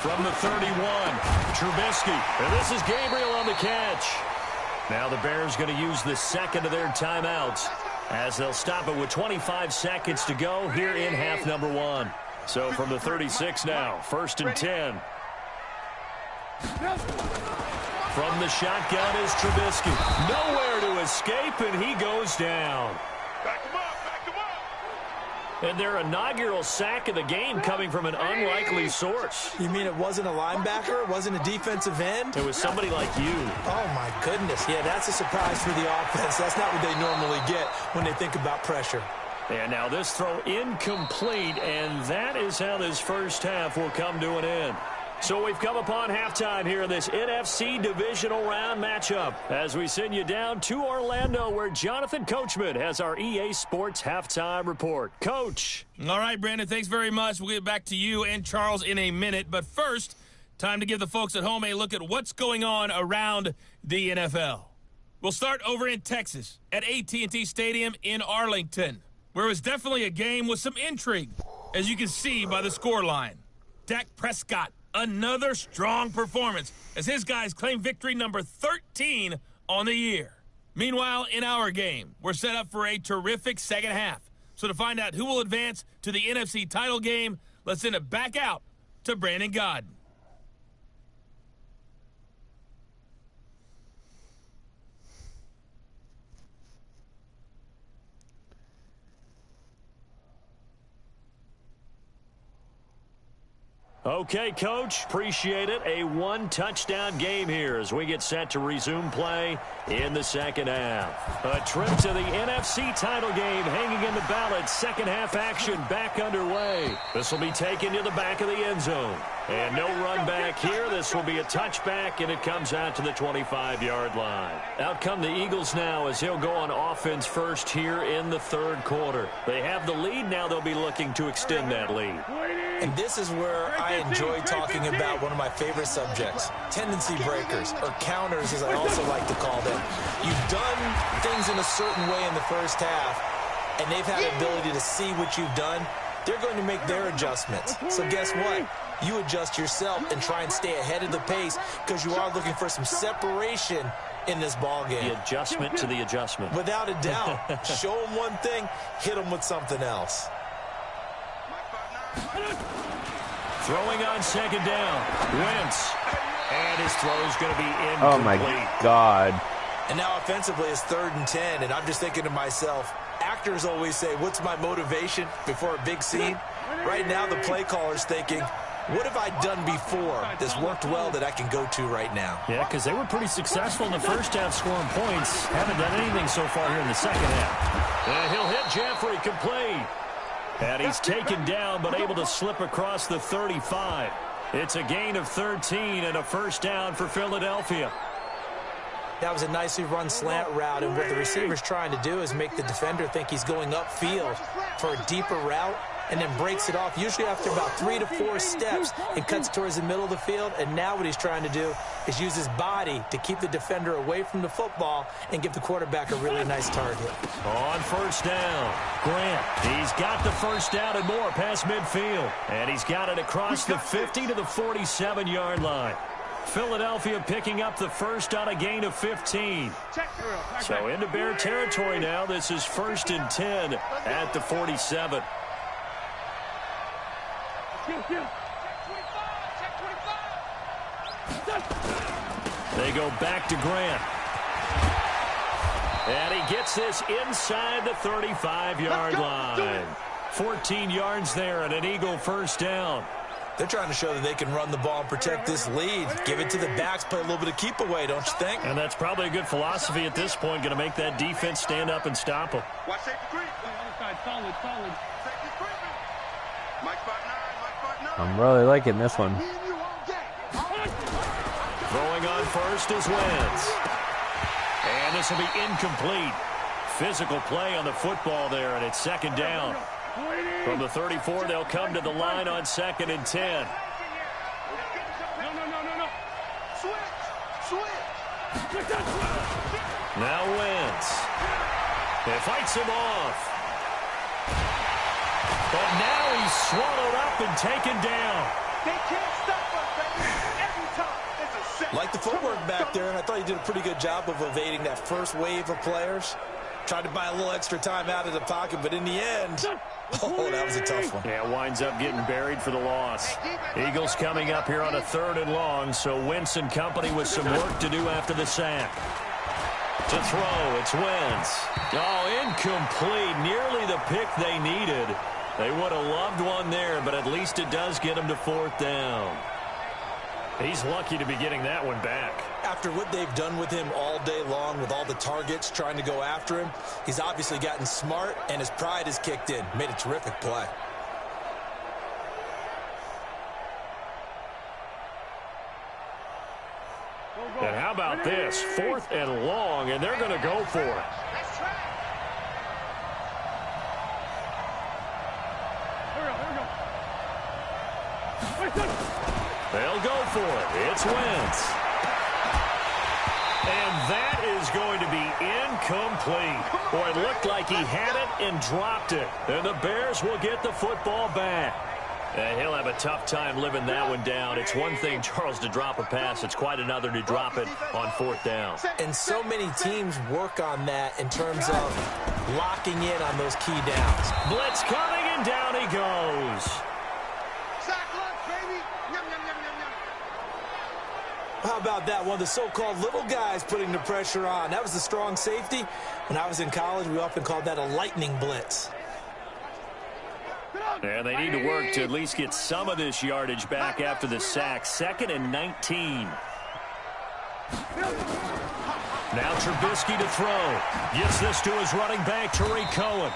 From the 31, Trubisky. And this is Gabriel on the catch. Now the Bears going to use the second of their timeouts as they'll stop it with 25 seconds to go here in half number 1. So from the 36 now, 1st and 10. From the shotgun is Trubisky. Nowhere to escape, and he goes down. Back him up. And their inaugural sack of the game coming from an unlikely source. You mean it wasn't a linebacker? It wasn't a defensive end? It was somebody like you. Oh, my goodness. Yeah, that's a surprise for the offense. That's not what they normally get when they think about pressure. And now this throw incomplete, and that is how this first half will come to an end. So we've come upon halftime here in this NFC divisional round matchup as we send you down to Orlando where Jonathan Coachman has our EA Sports halftime report. Coach. All right, Brandon, thanks very much. We'll get back to you and Charles in a minute. But first, time to give the folks at home a look at what's going on around the NFL. We'll start over in Texas at AT&T Stadium in Arlington, where it was definitely a game with some intrigue, as you can see by the scoreline. Dak Prescott, another strong performance as his guys claim victory number 13 on the year. Meanwhile, in our game, we're set up for a terrific second half. So to find out who will advance to the NFC title game, let's send it back out to Brandon Gaudin. Okay, Coach, appreciate it. A one-touchdown game here as we get set to resume play in the second half. A trip to the NFC title game hanging in the balance. Second half action back underway. This will be taken to the back of the end zone. And no run back here. This will be a touchback, and it comes out to the 25-yard line. Out come the Eagles now as they'll go on offense first here in the third quarter. They have the lead. Now they'll be looking to extend that lead. And this is where I enjoy talking about one of my favorite subjects, tendency breakers, or counters as I also like to call them. You've done things in a certain way in the first half, and they've had the ability to see what you've done. They're going to make their adjustments. So guess what? You adjust yourself and try and stay ahead of the pace because you are looking for some separation in this ball game. The adjustment to the adjustment. Without a doubt. Show them one thing, hit them with something else. Throwing on second down. Wentz. And his throw's going to be incomplete. Oh, my God. And now offensively it's 3rd and 10, and I'm just thinking to myself, actors always say, what's my motivation before a big scene? Right now the play caller's thinking, what have I done before that's worked well that I can go to right now? Yeah, because they were pretty successful in the first half scoring points. Haven't done anything so far here in the second half. And he'll hit Jeffrey complete. And he's taken down but able to slip across the 35. It's a gain of 13 and a first down for Philadelphia. That was a nicely run slant route, and what the receiver's trying to do is make the defender think he's going upfield for a deeper route and then breaks it off, usually after about 3 to 4 steps, and cuts towards the middle of the field. And now what he's trying to do is use his body to keep the defender away from the football and give the quarterback a really nice target. On first down, Grant. He's got the first down and more past midfield. And he's got it across the 50 to the 47-yard line. Philadelphia picking up the first on a gain of 15. So into Bear territory now. This is 1st and 10 at the 47. They go back to Grant. And he gets this inside the 35-yard line. 14 yards there and an Eagle first down. They're trying to show that they can run the ball and protect this lead. Give it to the backs, play a little bit of keep away, don't you think? And that's probably a good philosophy at this point, going to make that defense stand up and stop them. Watch safety creep. Solid. Safety creeping. Mike spot 9. I'm really liking this one. Throwing on first is Wentz. And this will be incomplete. Physical play on the football there, and it's second down. From the 34, they'll come to the line on 2nd and 10. No. Switch. Now Wentz. It fights him off. But now he's swallowed up and taken down. They can't stop us, baby. Every time it's a set. Like the footwork back there, and I thought he did a pretty good job of evading that first wave of players. Tried to buy a little extra time out of the pocket, but in the end, oh, that was a tough one. Yeah, winds up getting buried for the loss. Eagles coming up here on a 3rd and long, so Wentz and company with some work to do after the sack. To throw, it's Wentz. Oh, incomplete. Nearly the pick they needed. They would have loved one there, but at least it does get them to 4th down. He's lucky to be getting that one back. After what they've done with him all day long with all the targets trying to go after him, he's obviously gotten smart, and his pride has kicked in. Made a terrific play. And how about this? 4th and long, and they're going to go for it. They'll go for it. It's Wentz. And that is going to be incomplete. Boy, it looked like he had it and dropped it. And the Bears will get the football back. And he'll have a tough time living that one down. It's one thing, Charles, to drop a pass. It's quite another to drop it on 4th down. And so many teams work on that in terms of locking in on those key downs. Blitz coming, and down he goes. How about that? One of the so-called little guys putting the pressure on. That was the strong safety. When I was in college, we often called that a lightning blitz. And they need to work to at least get some of this yardage back after the sack. 2nd and 19. Now Trubisky to throw. Gets this to his running back, Tariq Cohen.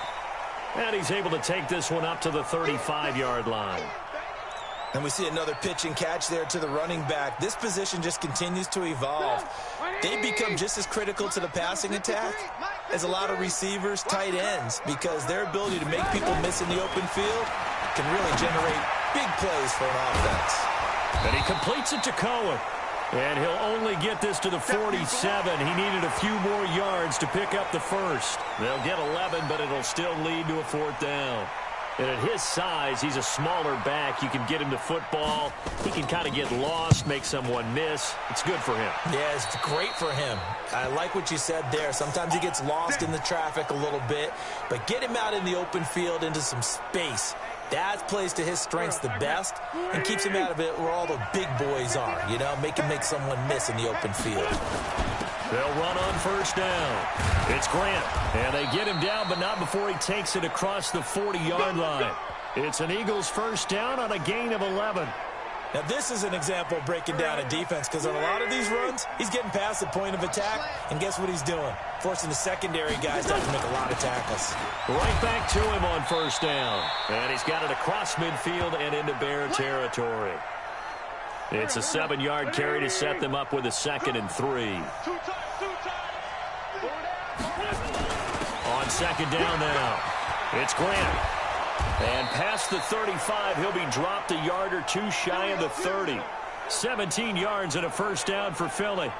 And he's able to take this one up to the 35-yard line. And we see another pitch and catch there to the running back. This position just continues to evolve. They become just as critical to the passing attack as a lot of receivers, tight ends, because their ability to make people miss in the open field can really generate big plays for an offense. And he completes it to Cohen. And he'll only get this to the 47. He needed a few more yards to pick up the first. They'll get 11, but it'll still lead to a 4th down. And at his size, he's a smaller back. You can get him to football. He can kind of get lost, make someone miss. It's good for him. Yeah, it's great for him. I like what you said there. Sometimes he gets lost in the traffic a little bit, but get him out in the open field into some space. That plays to his strengths the best and keeps him out of it where all the big boys are, you know, make someone miss in the open field. They'll run on 1st down. It's Grant, and they get him down, but not before he takes it across the 40-yard line. It's an Eagles 1st down on a gain of 11. Now, this is an example of breaking down a defense because on a lot of these runs, he's getting past the point of attack, and guess what he's doing? Forcing the secondary guys to have to make a lot of tackles. Right back to him on 1st down. And he's got it across midfield and into Bear territory. It's a 7-yard carry to set them up with a 2nd and 3. On 2nd down now, it's Grant. And past the 35, he'll be dropped a yard or two shy of the 30. 17 yards and a 1st down for Philly.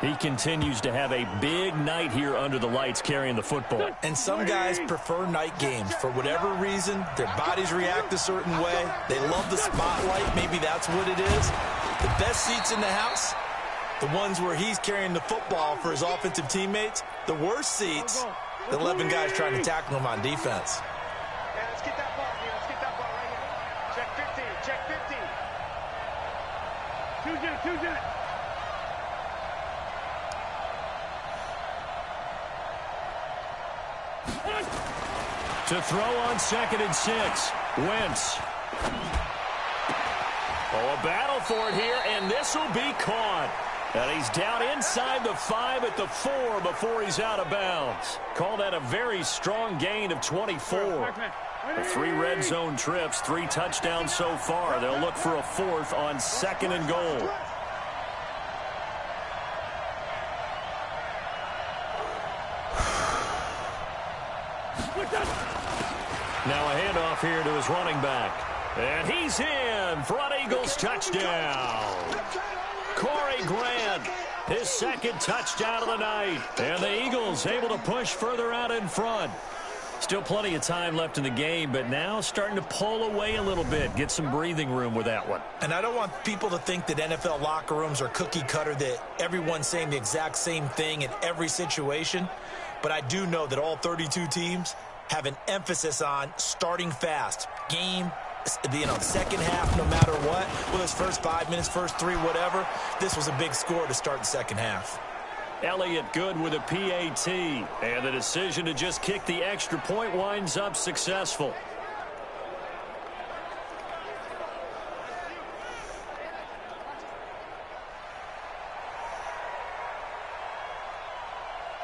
He continues to have a big night here under the lights carrying the football. And some guys prefer night games. For whatever reason, their bodies react a certain way. They love the spotlight. Maybe that's what it is. The best seats in the house, the ones where he's carrying the football for his offensive teammates. The worst seats, the 11 guys trying to tackle him on defense. Let's get that ball here. Let's get that ball right here. Check 15. Check 15. Choose it. To throw on 2nd and 6. Wentz. Oh, a battle for it here, and this will be caught. And he's down inside the 5 at the 4 before he's out of bounds. Call that a very strong gain of 24. 3 red zone trips, 3 touchdowns so far. They'll look for a 4th on 2nd and goal. Now a handoff here to his running back. And he's in. Front Eagles touchdown. Corey Grant, his 2nd touchdown of the night. And the Eagles able to push further out in front. Still plenty of time left in the game, but now starting to pull away a little bit. Get some breathing room with that one. And I don't want people to think that NFL locker rooms are cookie cutter, that everyone's saying the exact same thing in every situation. But I do know that all 32 teams have an emphasis on starting fast. Game, second half, no matter what. Whether it's first 5 minutes, first 3, whatever. This was a big score to start the second half. Elliott good with a PAT. And the decision to just kick the extra point winds up successful.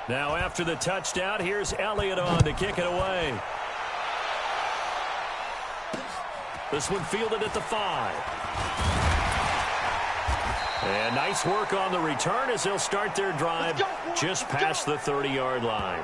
Now after the touchdown, here's Elliott on to kick it away. This one fielded at the 5. And nice work on the return as they'll start their drive just past the 30-yard line.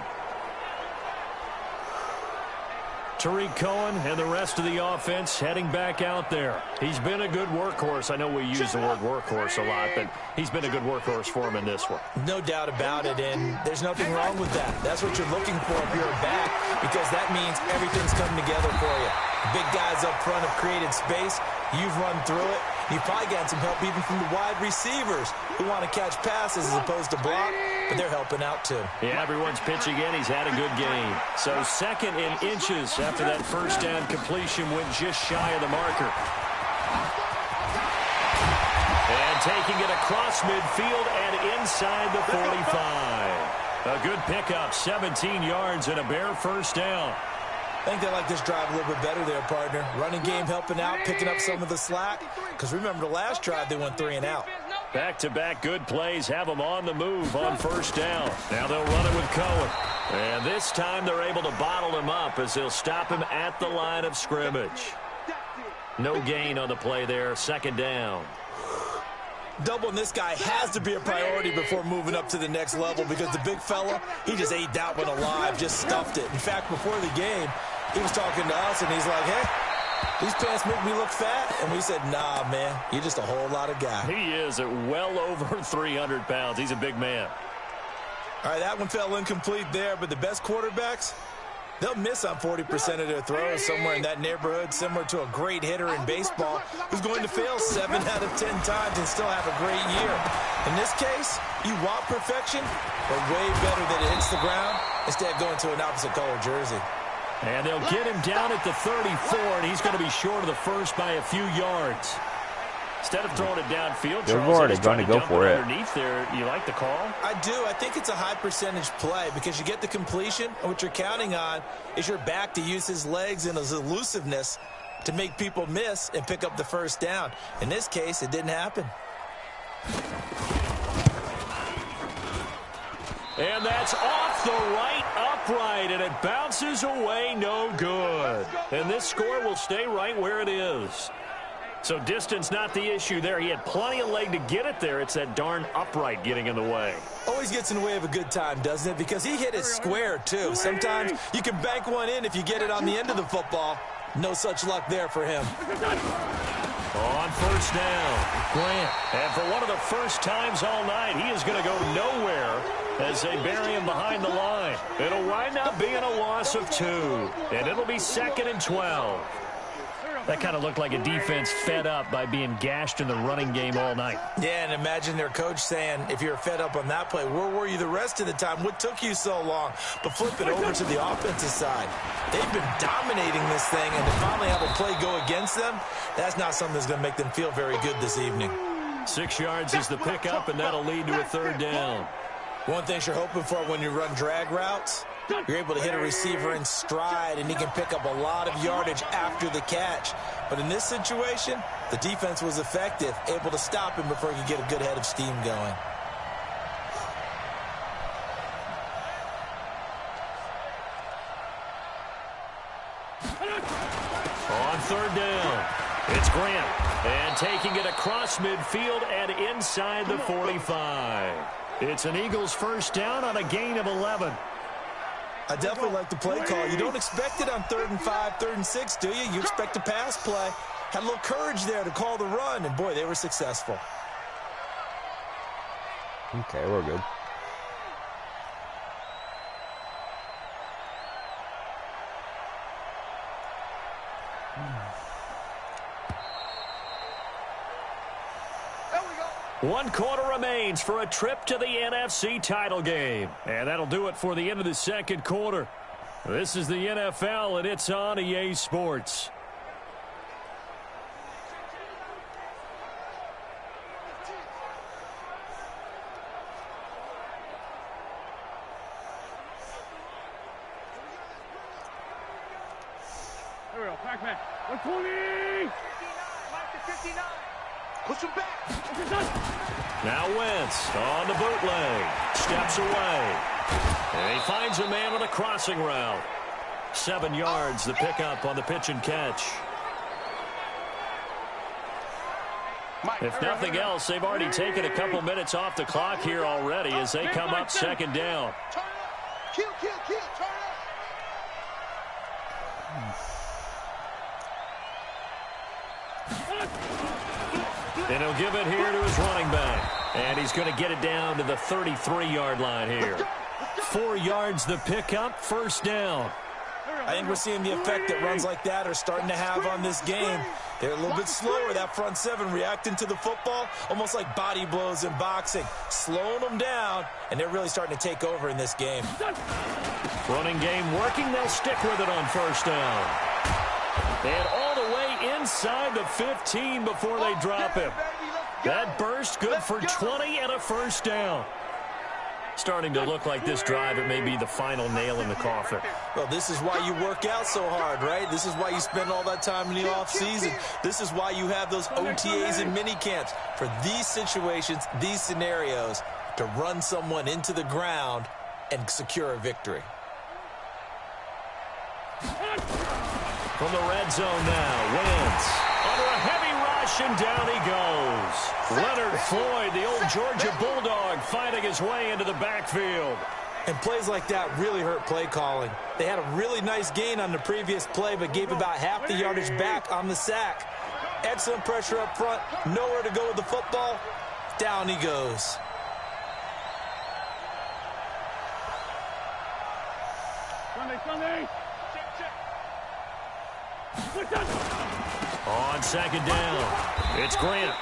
Tariq Cohen and the rest of the offense heading back out there. He's been a good workhorse. I know we use the word workhorse a lot, but he's been a good workhorse for him in this one. No doubt about it, and there's nothing wrong with that. That's what you're looking for if you're a back, because that means everything's coming together for you. Big guys up front have created space. You've run through it. You've probably gotten some help even from the wide receivers who want to catch passes as opposed to block, but they're helping out too. Yeah, everyone's pitching in. He's had a good game. So 2nd in inches after that first down completion went just shy of the marker. And taking it across midfield and inside the 45. A good pickup, 17 yards and a bare first down. I think they like this drive a little bit better there, partner. Running game helping out, picking up some of the slack. Because remember, the last drive, they went 3 and out. Back-to-back good plays have them on the move on first down. Now they'll run it with Cohen. And this time they're able to bottle him up as they'll stop him at the line of scrimmage. No gain on the play there, 2nd down. Doubling this guy has to be a priority before moving up to the next level, because the big fella, he just ate that one alive, just stuffed it. In fact, before the game, he was talking to us, and he's like, hey, these pants make me look fat. And we said, nah, man, you're just a whole lot of guy. He is at well over 300 pounds. He's a big man. All right, that one fell incomplete there, but the best quarterbacks, they'll miss on 40% of their throws, somewhere in that neighborhood, similar to a great hitter in baseball who's going to fail 7 out of 10 times and still have a great year. In this case, you want perfection, but way better that it hits the ground instead of going to an opposite color jersey. And they'll get him down at the 34, and he's going to be short of the first by a few yards. Instead of throwing it downfield, they're already going to go for it. Underneath there, you like the call? I do. I think it's a high percentage play because you get the completion, and what you're counting on is your back to use his legs and his elusiveness to make people miss and pick up the first down. In this case, it didn't happen. And that's off the right upright, and it bounces away, no good. And this score will stay right where it is. So distance not the issue there. He had plenty of leg to get it there. It's that darn upright getting in the way. Always gets in the way of a good time, doesn't it? Because he hit it square, too. Sometimes you can bank one in if you get it on the end of the football. No such luck there for him. On first down, Grant. And for one of the first times all night, he is going to go nowhere as they bury him behind the line. It'll wind up being a loss of 2, and it'll be 2nd and 12. That kind of looked like a defense fed up by being gashed in the running game all night. Yeah, and imagine their coach saying, if you're fed up on that play, where were you the rest of the time? What took you so long? But flip it over to the offensive side. They've been dominating this thing, and to finally have a play go against them, that's not something that's going to make them feel very good this evening. 6 yards is the pickup, and that'll lead to a 3rd down. One thing you're hoping for when you run drag routes, you're able to hit a receiver in stride, and he can pick up a lot of yardage after the catch. But in this situation, the defense was effective, able to stop him before he could get a good head of steam going. On 3rd down, it's Grant. And taking it across midfield and inside the 45. It's an Eagles first down on a gain of 11. I definitely like the play call. You don't expect it on 3rd and 5, 3rd and 6, do you? You expect a pass play. Had a little courage there to call the run, and boy, they were successful. Okay, we're good. One quarter remains for a trip to the NFC title game. And that'll do it for the end of the 2nd quarter. This is the NFL, and it's on EA Sports. There we go, Pac-Man. 120! 59. Push him back. Now Wentz on the bootleg. Steps away. And he finds a man on a crossing route. 7 yards, the pickup on the pitch and catch. If nothing else, they've already taken a couple minutes off the clock here already as they come up 2nd down. Kill, turn And he'll give it here to his running back. And he's going to get it down to the 33-yard line here. 4 yards the pickup, first down. I think we're seeing the effect that runs like that are starting to have on this game. They're a little bit slower, that front seven, reacting to the football, almost like body blows in boxing, slowing them down, and they're really starting to take over in this game. Running game working, they'll stick with it on first down. And all the way inside the 15 before they drop him. That burst good for 20 and a first down. Starting to look like this drive, it may be the final nail in the coffin. Well, this is why you work out so hard, right? This is why you spend all that time in the offseason. This is why you have those OTAs and mini camps. For these situations, these scenarios, to run someone into the ground and secure a victory. From the red zone now, Wentz under a heavy rush, and down he goes. Leonard Floyd, the old Georgia Bulldog, fighting his way into the backfield. And plays like that really hurt play calling. They had a really nice gain on the previous play, but gave about half the yardage back on the sack. Excellent pressure up front, nowhere to go with the football. Down he goes. Sunday. On second down, it's Grant.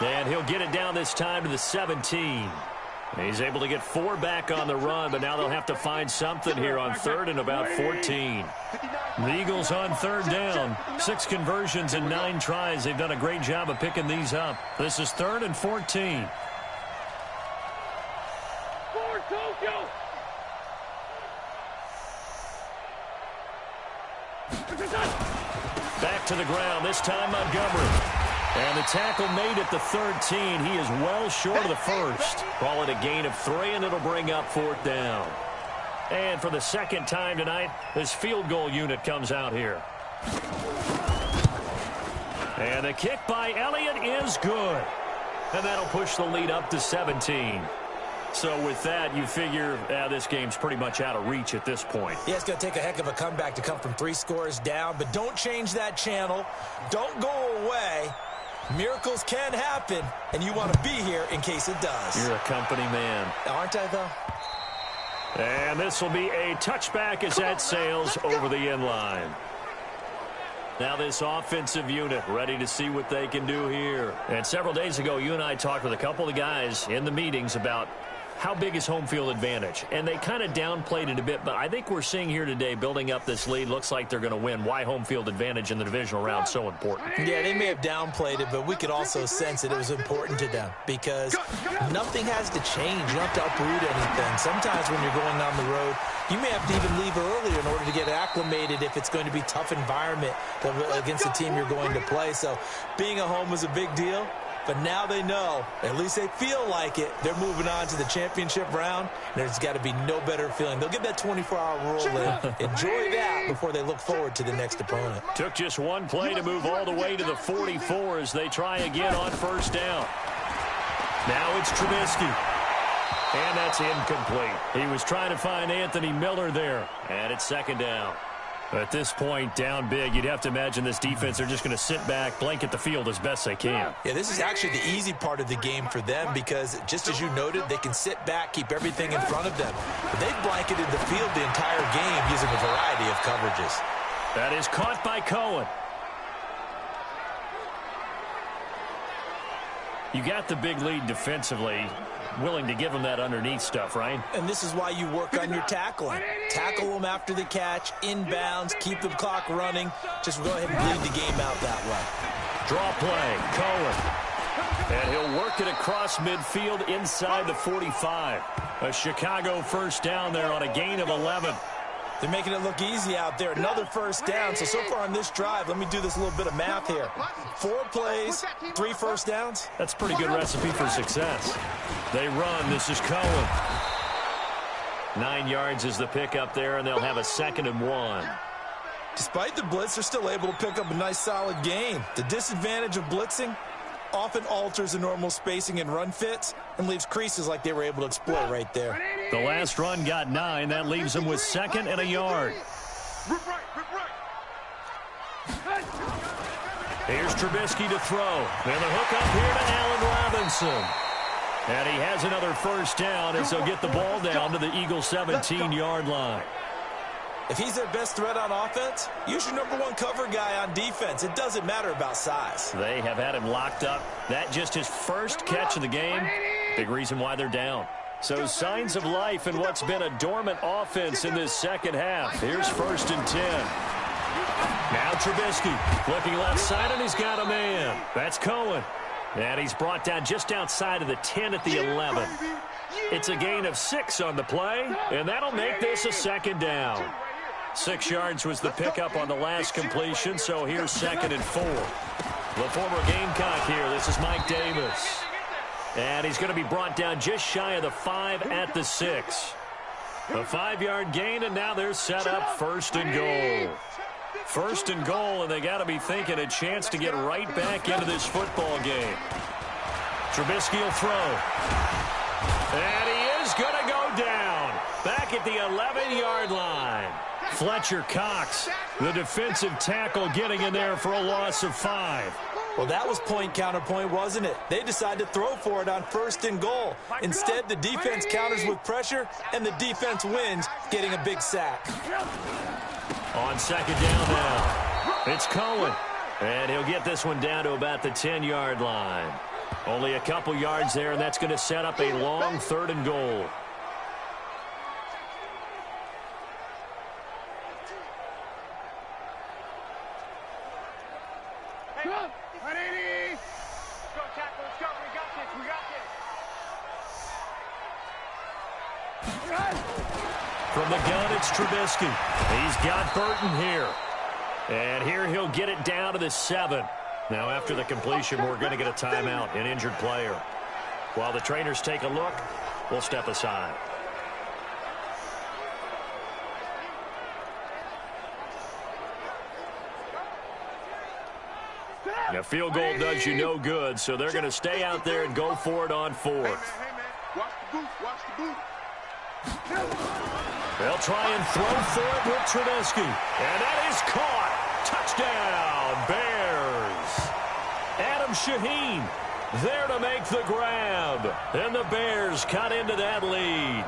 And he'll get it down this time to the 17. He's able to get 4 back on the run, but now they'll have to find something here on third and about 14. The Eagles on third down. 6 conversions and 9 tries. They've done a great job of picking these up. This is third and 14. Back to the ground, this time Montgomery. And the tackle made at the 13. He is well short of the first. Call it a gain of 3, and it'll bring up fourth down. And for the second time tonight, this field goal unit comes out here. And the kick by Elliott is good. And that'll push the lead up to 17. So with that, you figure this game's pretty much out of reach at this point. Yeah, it's going to take a heck of a comeback to come from 3 scores down, but don't change that channel. Don't go away. Miracles can happen, and you want to be here in case it does. You're a company man. Aren't I, though? And this will be a touchback as that sails over the end line. Now this offensive unit ready to see what they can do here. And several days ago, you and I talked with a couple of guys in the meetings about how big is home field advantage. And they kind of downplayed it a bit, but I think we're seeing here today, building up this lead, looks like they're going to win. Why home field advantage in the divisional round so important? Yeah, they may have downplayed it, but we could also sense that it was important to them because nothing has to change. You don't have to uproot anything. Sometimes when you're going on the road, you may have to even leave earlier in order to get acclimated if it's going to be a tough environment against the team you're going to play. So being at home was a big deal. But now they know, at least they feel like it, they're moving on to the championship round. There's got to be no better feeling. They'll get that 24-hour rule in. Enjoy that before they look forward to the next opponent. Took just one play to move all the way to the 44 as they try again on first down. Now it's Trubisky. And that's incomplete. He was trying to find Anthony Miller there. And it's second down. At this point, down big, you'd have to imagine this defense are just going to sit back, blanket the field as best they can. Yeah, this is actually the easy part of the game for them because, just as you noted, they can sit back, keep everything in front of them. But they've blanketed the field the entire game using a variety of coverages. That is caught by Cohen. You got the big lead defensively. Willing to give them that underneath stuff, right? And this is why you work on your tackling. Tackle them after the catch, inbounds, keep the clock running. Just go ahead and bleed the game out that way. Draw play, Cohen. And he'll work it across midfield inside the 45. A Chicago first down there on a gain of 11. They're making it look easy out there. Another first down. So far on this drive, let me do this little bit of math here. 4 plays, 3 first downs. That's a pretty good recipe for success. They run. This is Cohen. 9 yards is the pickup there, and they'll have a 2nd and 1. Despite the blitz, they're still able to pick up a nice, solid gain. The disadvantage of blitzing often alters the normal spacing and run fits and leaves creases like they were able to exploit right there. The last run got 9. That leaves them with 2nd and a yard. Here's Trubisky to throw. And the hook up here to Allen Robinson. And he has another first down as he'll get the ball down to the Eagles' 17-yard line. If he's their best threat on offense, use your number one cover guy on defense. It doesn't matter about size. They have had him locked up. That just his first catch of the game. Big reason why they're down. So signs of life in what's been a dormant offense in this second half. Here's 1st and 10. Now Trubisky looking left side, and he's got a man. That's Cohen. And he's brought down just outside of the 10 at the 11. It's a gain of 6 on the play, and that'll make this a 2nd down. 6 yards was the pickup on the last completion, so here's 2nd and 4. The former Gamecock here. This is Mike Davis. And he's going to be brought down just shy of the 5 at the 6. A 5-yard gain, and now they're set up 1st and goal. 1st and goal, and they got to be thinking a chance to get right back into this football game. Trubisky will throw. And he is going to go down back at the 11-yard line. Fletcher Cox, the defensive tackle, getting in there for a loss of 5. Well, that was point counterpoint, wasn't it? They decided to throw for it on 1st and goal. Instead, the defense counters with pressure, and the defense wins, getting a big sack. On 2nd down now, it's Cohen. And he'll get this one down to about the 10-yard line. Only a couple yards there, and that's going to set up a long 3rd and goal. From the gun, it's Trubisky. He's got Burton here. And here he'll get it down to the 7. Now, after the completion, we're going to get a timeout, an injured player. While the trainers take a look, we'll step aside. A field goal does you no good, so they're going to stay out there and go for it on 4th. Hey, man. Watch the boot. Watch the boot. They'll try and throw for it with Trubisky. And that is caught. Touchdown, Bears. Adam Shaheen there to make the grab. And the Bears cut into that lead.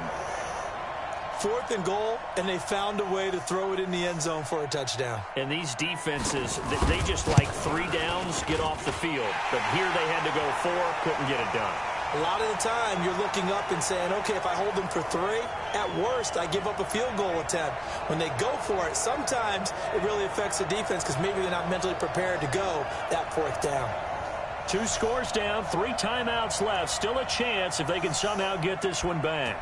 4th and goal, and they found a way to throw it in the end zone for a touchdown. And these defenses, they just like 3 downs, get off the field. But here they had to go 4, couldn't get it done. A lot of the time, you're looking up and saying, okay, if I hold them for 3, at worst, I give up a field goal attempt. When they go for it, sometimes it really affects the defense because maybe they're not mentally prepared to go that 4th down. 2 scores down, 3 timeouts left. Still a chance if they can somehow get this one back.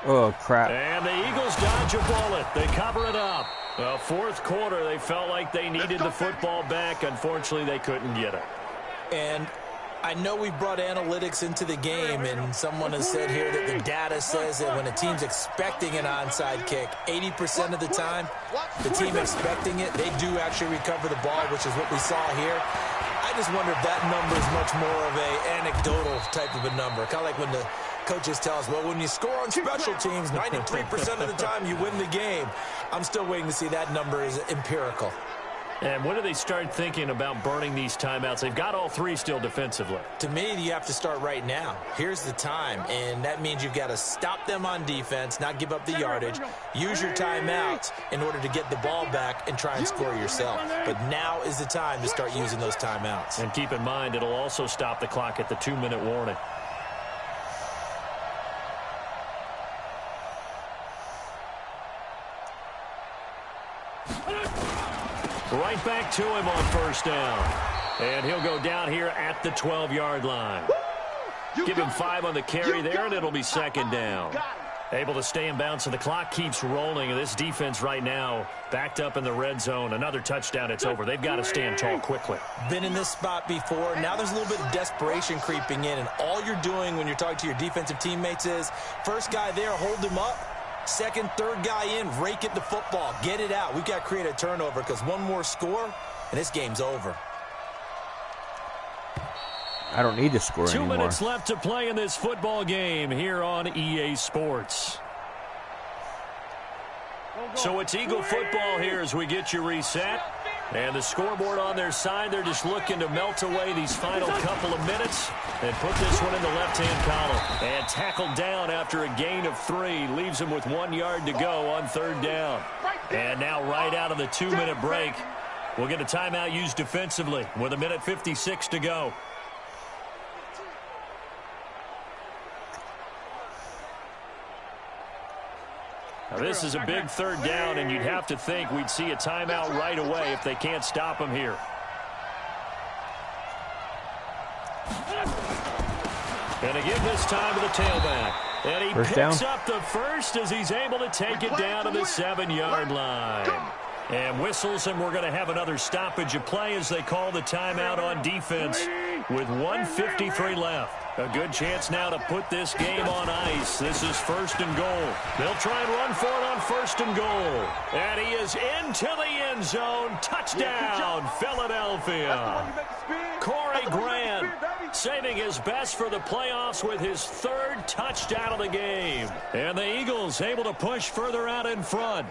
Oh, crap. And the Eagles dodge a bullet. They cover it up. Well, 4th quarter, they felt like they needed the football back. Unfortunately, they couldn't get it. And I know we brought analytics into the game, and someone has said here that the data says that when a team's expecting an onside kick, 80% of the time, the team expecting it, they do actually recover the ball, which is what we saw here. I just wonder if that number is much more of a anecdotal type of a number. Kind of like when the coaches tell us, well, when you score on special teams, 93% of the time you win the game. I'm still waiting to see that number is empirical. And when do they start thinking about burning these timeouts? They've got all 3 still defensively. To me, you have to start right now. Here's the time, and that means you've got to stop them on defense, not give up the yardage, use your timeouts in order to get the ball back and try and score yourself. But now is the time to start using those timeouts. And keep in mind, it'll also stop the clock at the 2-minute warning. Right back to him on 1st down. And he'll go down here at the 12-yard line. Give him 5 on the carry there, and it'll be 2nd down. Able to stay in bounds, and the clock keeps rolling. And this defense right now backed up in the red zone. Another touchdown, it's over. They've got to stand tall quickly. Been in this spot before. Now there's a little bit of desperation creeping in, and all you're doing when you're talking to your defensive teammates is, first guy there, hold him up. 2nd, 3rd guy in, rake at the football. Get it out. We've got to create a turnover because one more score, and this game's over. I don't need to score 2 anymore. minutes left to play in this football game here on EA Sports. So it's Eagle football here as we get you reset. And the scoreboard on their side, they're just looking to melt away these final couple of minutes and put this one in the left-hand column. And tackled down after a gain of 3. Leaves him with 1 yard to go on 3rd down. And now right out of the 2-minute break, we'll get a timeout used defensively with 1:56 to go. Now, this is a big 3rd down, and you'd have to think we'd see a timeout right away if they can't stop him here. And again this time to the tailback. And he picks up the first as he's able to take it down to the 7-yard line. And whistles, and we're going to have another stoppage of play as they call the timeout on defense with 1:53 left. A good chance now to put this game on ice. This is 1st and goal. They'll try and run for it on 1st and goal. And he is into the end zone. Touchdown, Philadelphia. Corey Grant saving his best for the playoffs with his 3rd touchdown of the game. And the Eagles able to push further out in front.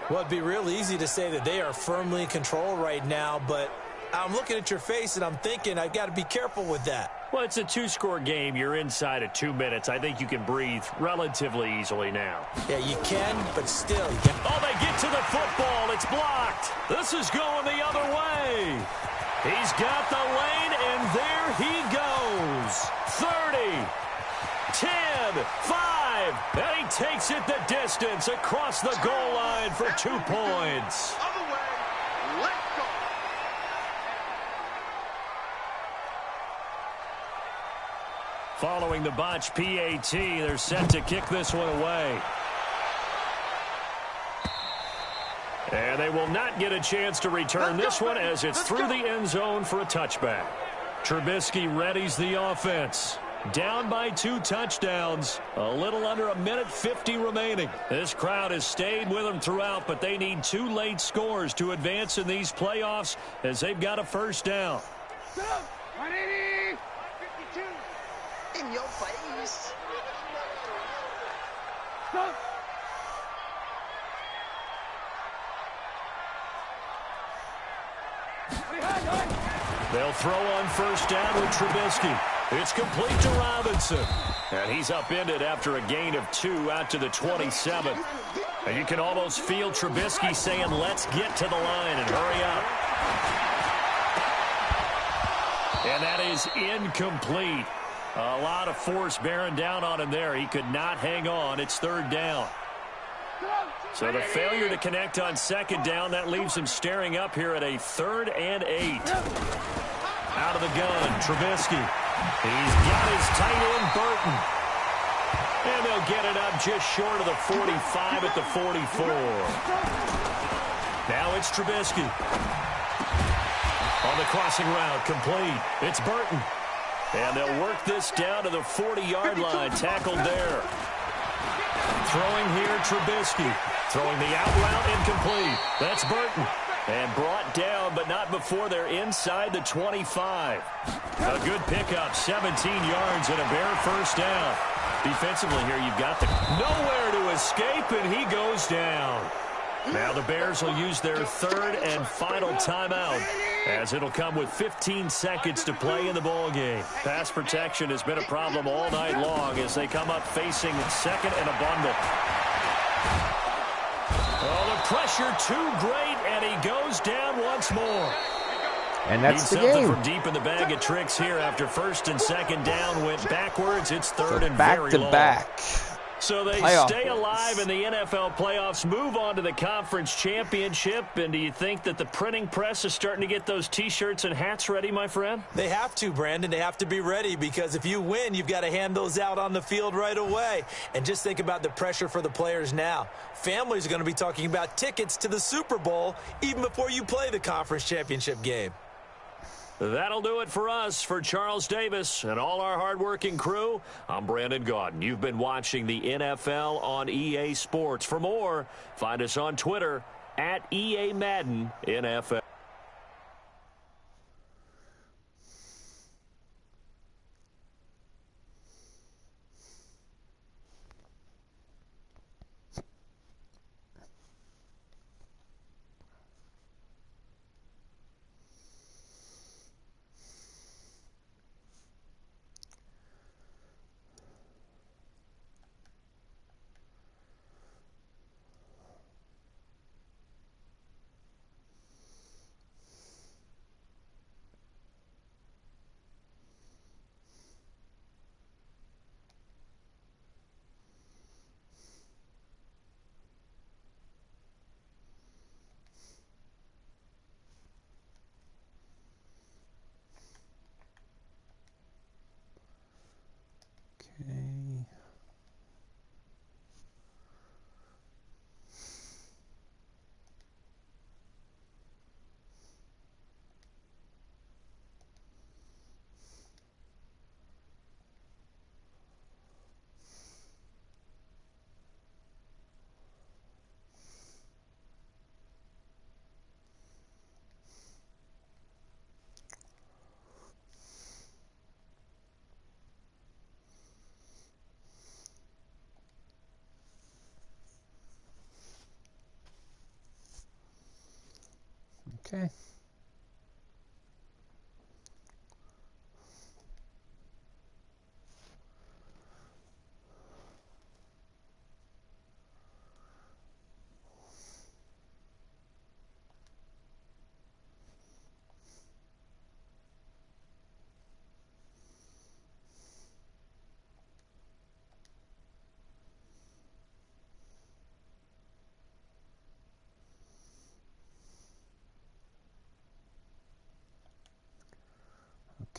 Well, it'd be real easy to say that they are firmly in control right now, but I'm looking at your face and I'm thinking I've got to be careful with that. Well, it's a 2-score game. You're inside of 2 minutes. I think you can breathe relatively easily now. Yeah, you can, but still. You can. Oh, they get to the football. It's blocked. This is going the other way. He's got the lane, and there he goes. 30, 10, 5, and he takes it the distance across the goal line for 2 points. Other way, let's go. Following the botch PAT, they're set to kick this one away. And they will not get a chance to return this one as it's through the end zone for a touchback. Trubisky readies the offense. Down by 2 touchdowns. A little under 1:50 remaining. This crowd has stayed with them throughout, but they need 2 late scores to advance in these playoffs as they've got a 1st down. 180! 52. In your face. Stop! They'll throw on 1st down with Trubisky. It's complete to Robinson. And he's upended after a gain of 2 out to the 27. And you can almost feel Trubisky saying, let's get to the line and hurry up. And that is incomplete. A lot of force bearing down on him there. He could not hang on. It's 3rd down. So the failure to connect on 2nd down, that leaves him staring up here at a 3rd and 8. Out of the gun, Trubisky. He's got his tight end, Burton. And they'll get it up just short of the 45 at the 44. Now it's Trubisky. On the crossing route, complete. It's Burton. And they'll work this down to the 40-yard line, tackled there. Throwing here, Trubisky. Throwing the out route, incomplete. That's Burton. And brought down, but not before they're inside the 25. A good pickup, 17 yards and a bare 1st down. Defensively here, you've got the nowhere to escape, and he goes down. Now the Bears will use their 3rd and final timeout, as it'll come with 15 seconds to play in the ballgame. Pass protection has been a problem all night long as they come up facing 2nd and a bundle. Oh, the pressure too great, and he goes down once more. And that's the something game. from deep in the bag of tricks here after 1st and 2nd down went backwards. It's 3rd and back very to long. back. So they Playoff stay wins. alive in the NFL playoffs, move on to the conference championship. And do you think that the printing press is starting to get those T-shirts and hats ready, my friend? They have to, Brandon. They have to be ready because if you win, you've got to hand those out on the field right away. And just think about the pressure for the players now. Families are going to be talking about tickets to the Super Bowl even before you play the conference championship game. That'll do it for us. For Charles Davis and all our hardworking crew, I'm Brandon Gaudin. You've been watching the NFL on EA Sports. For more, find us on Twitter at EA Madden NFL. Okay. Okay.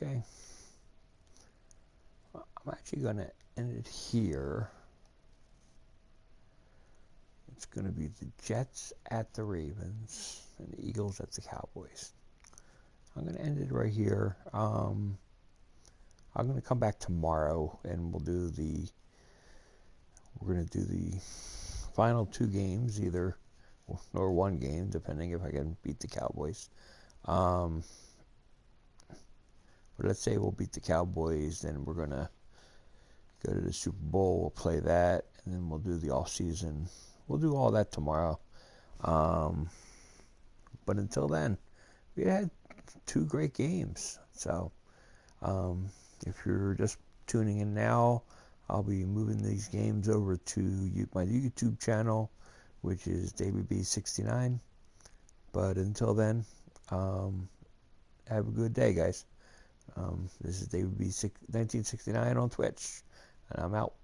Okay. Well, I'm actually going to end it here. It's going to be the Jets at the Ravens and the Eagles at the Cowboys. I'm going to end it right here. I'm going to come back tomorrow and we're going to do the final 2 games, either or 1 game, depending if I can beat the Cowboys. But let's say we'll beat the Cowboys, then we're going to go to the Super Bowl, we'll play that, and then we'll do the off-season. We'll do all that tomorrow. But until then, we had 2 great games. So if you're just tuning in now, I'll be moving these games over to my YouTube channel, which is DavyB69. But until then, have a good day, guys. This is DavyB1969 on Twitch, and I'm out.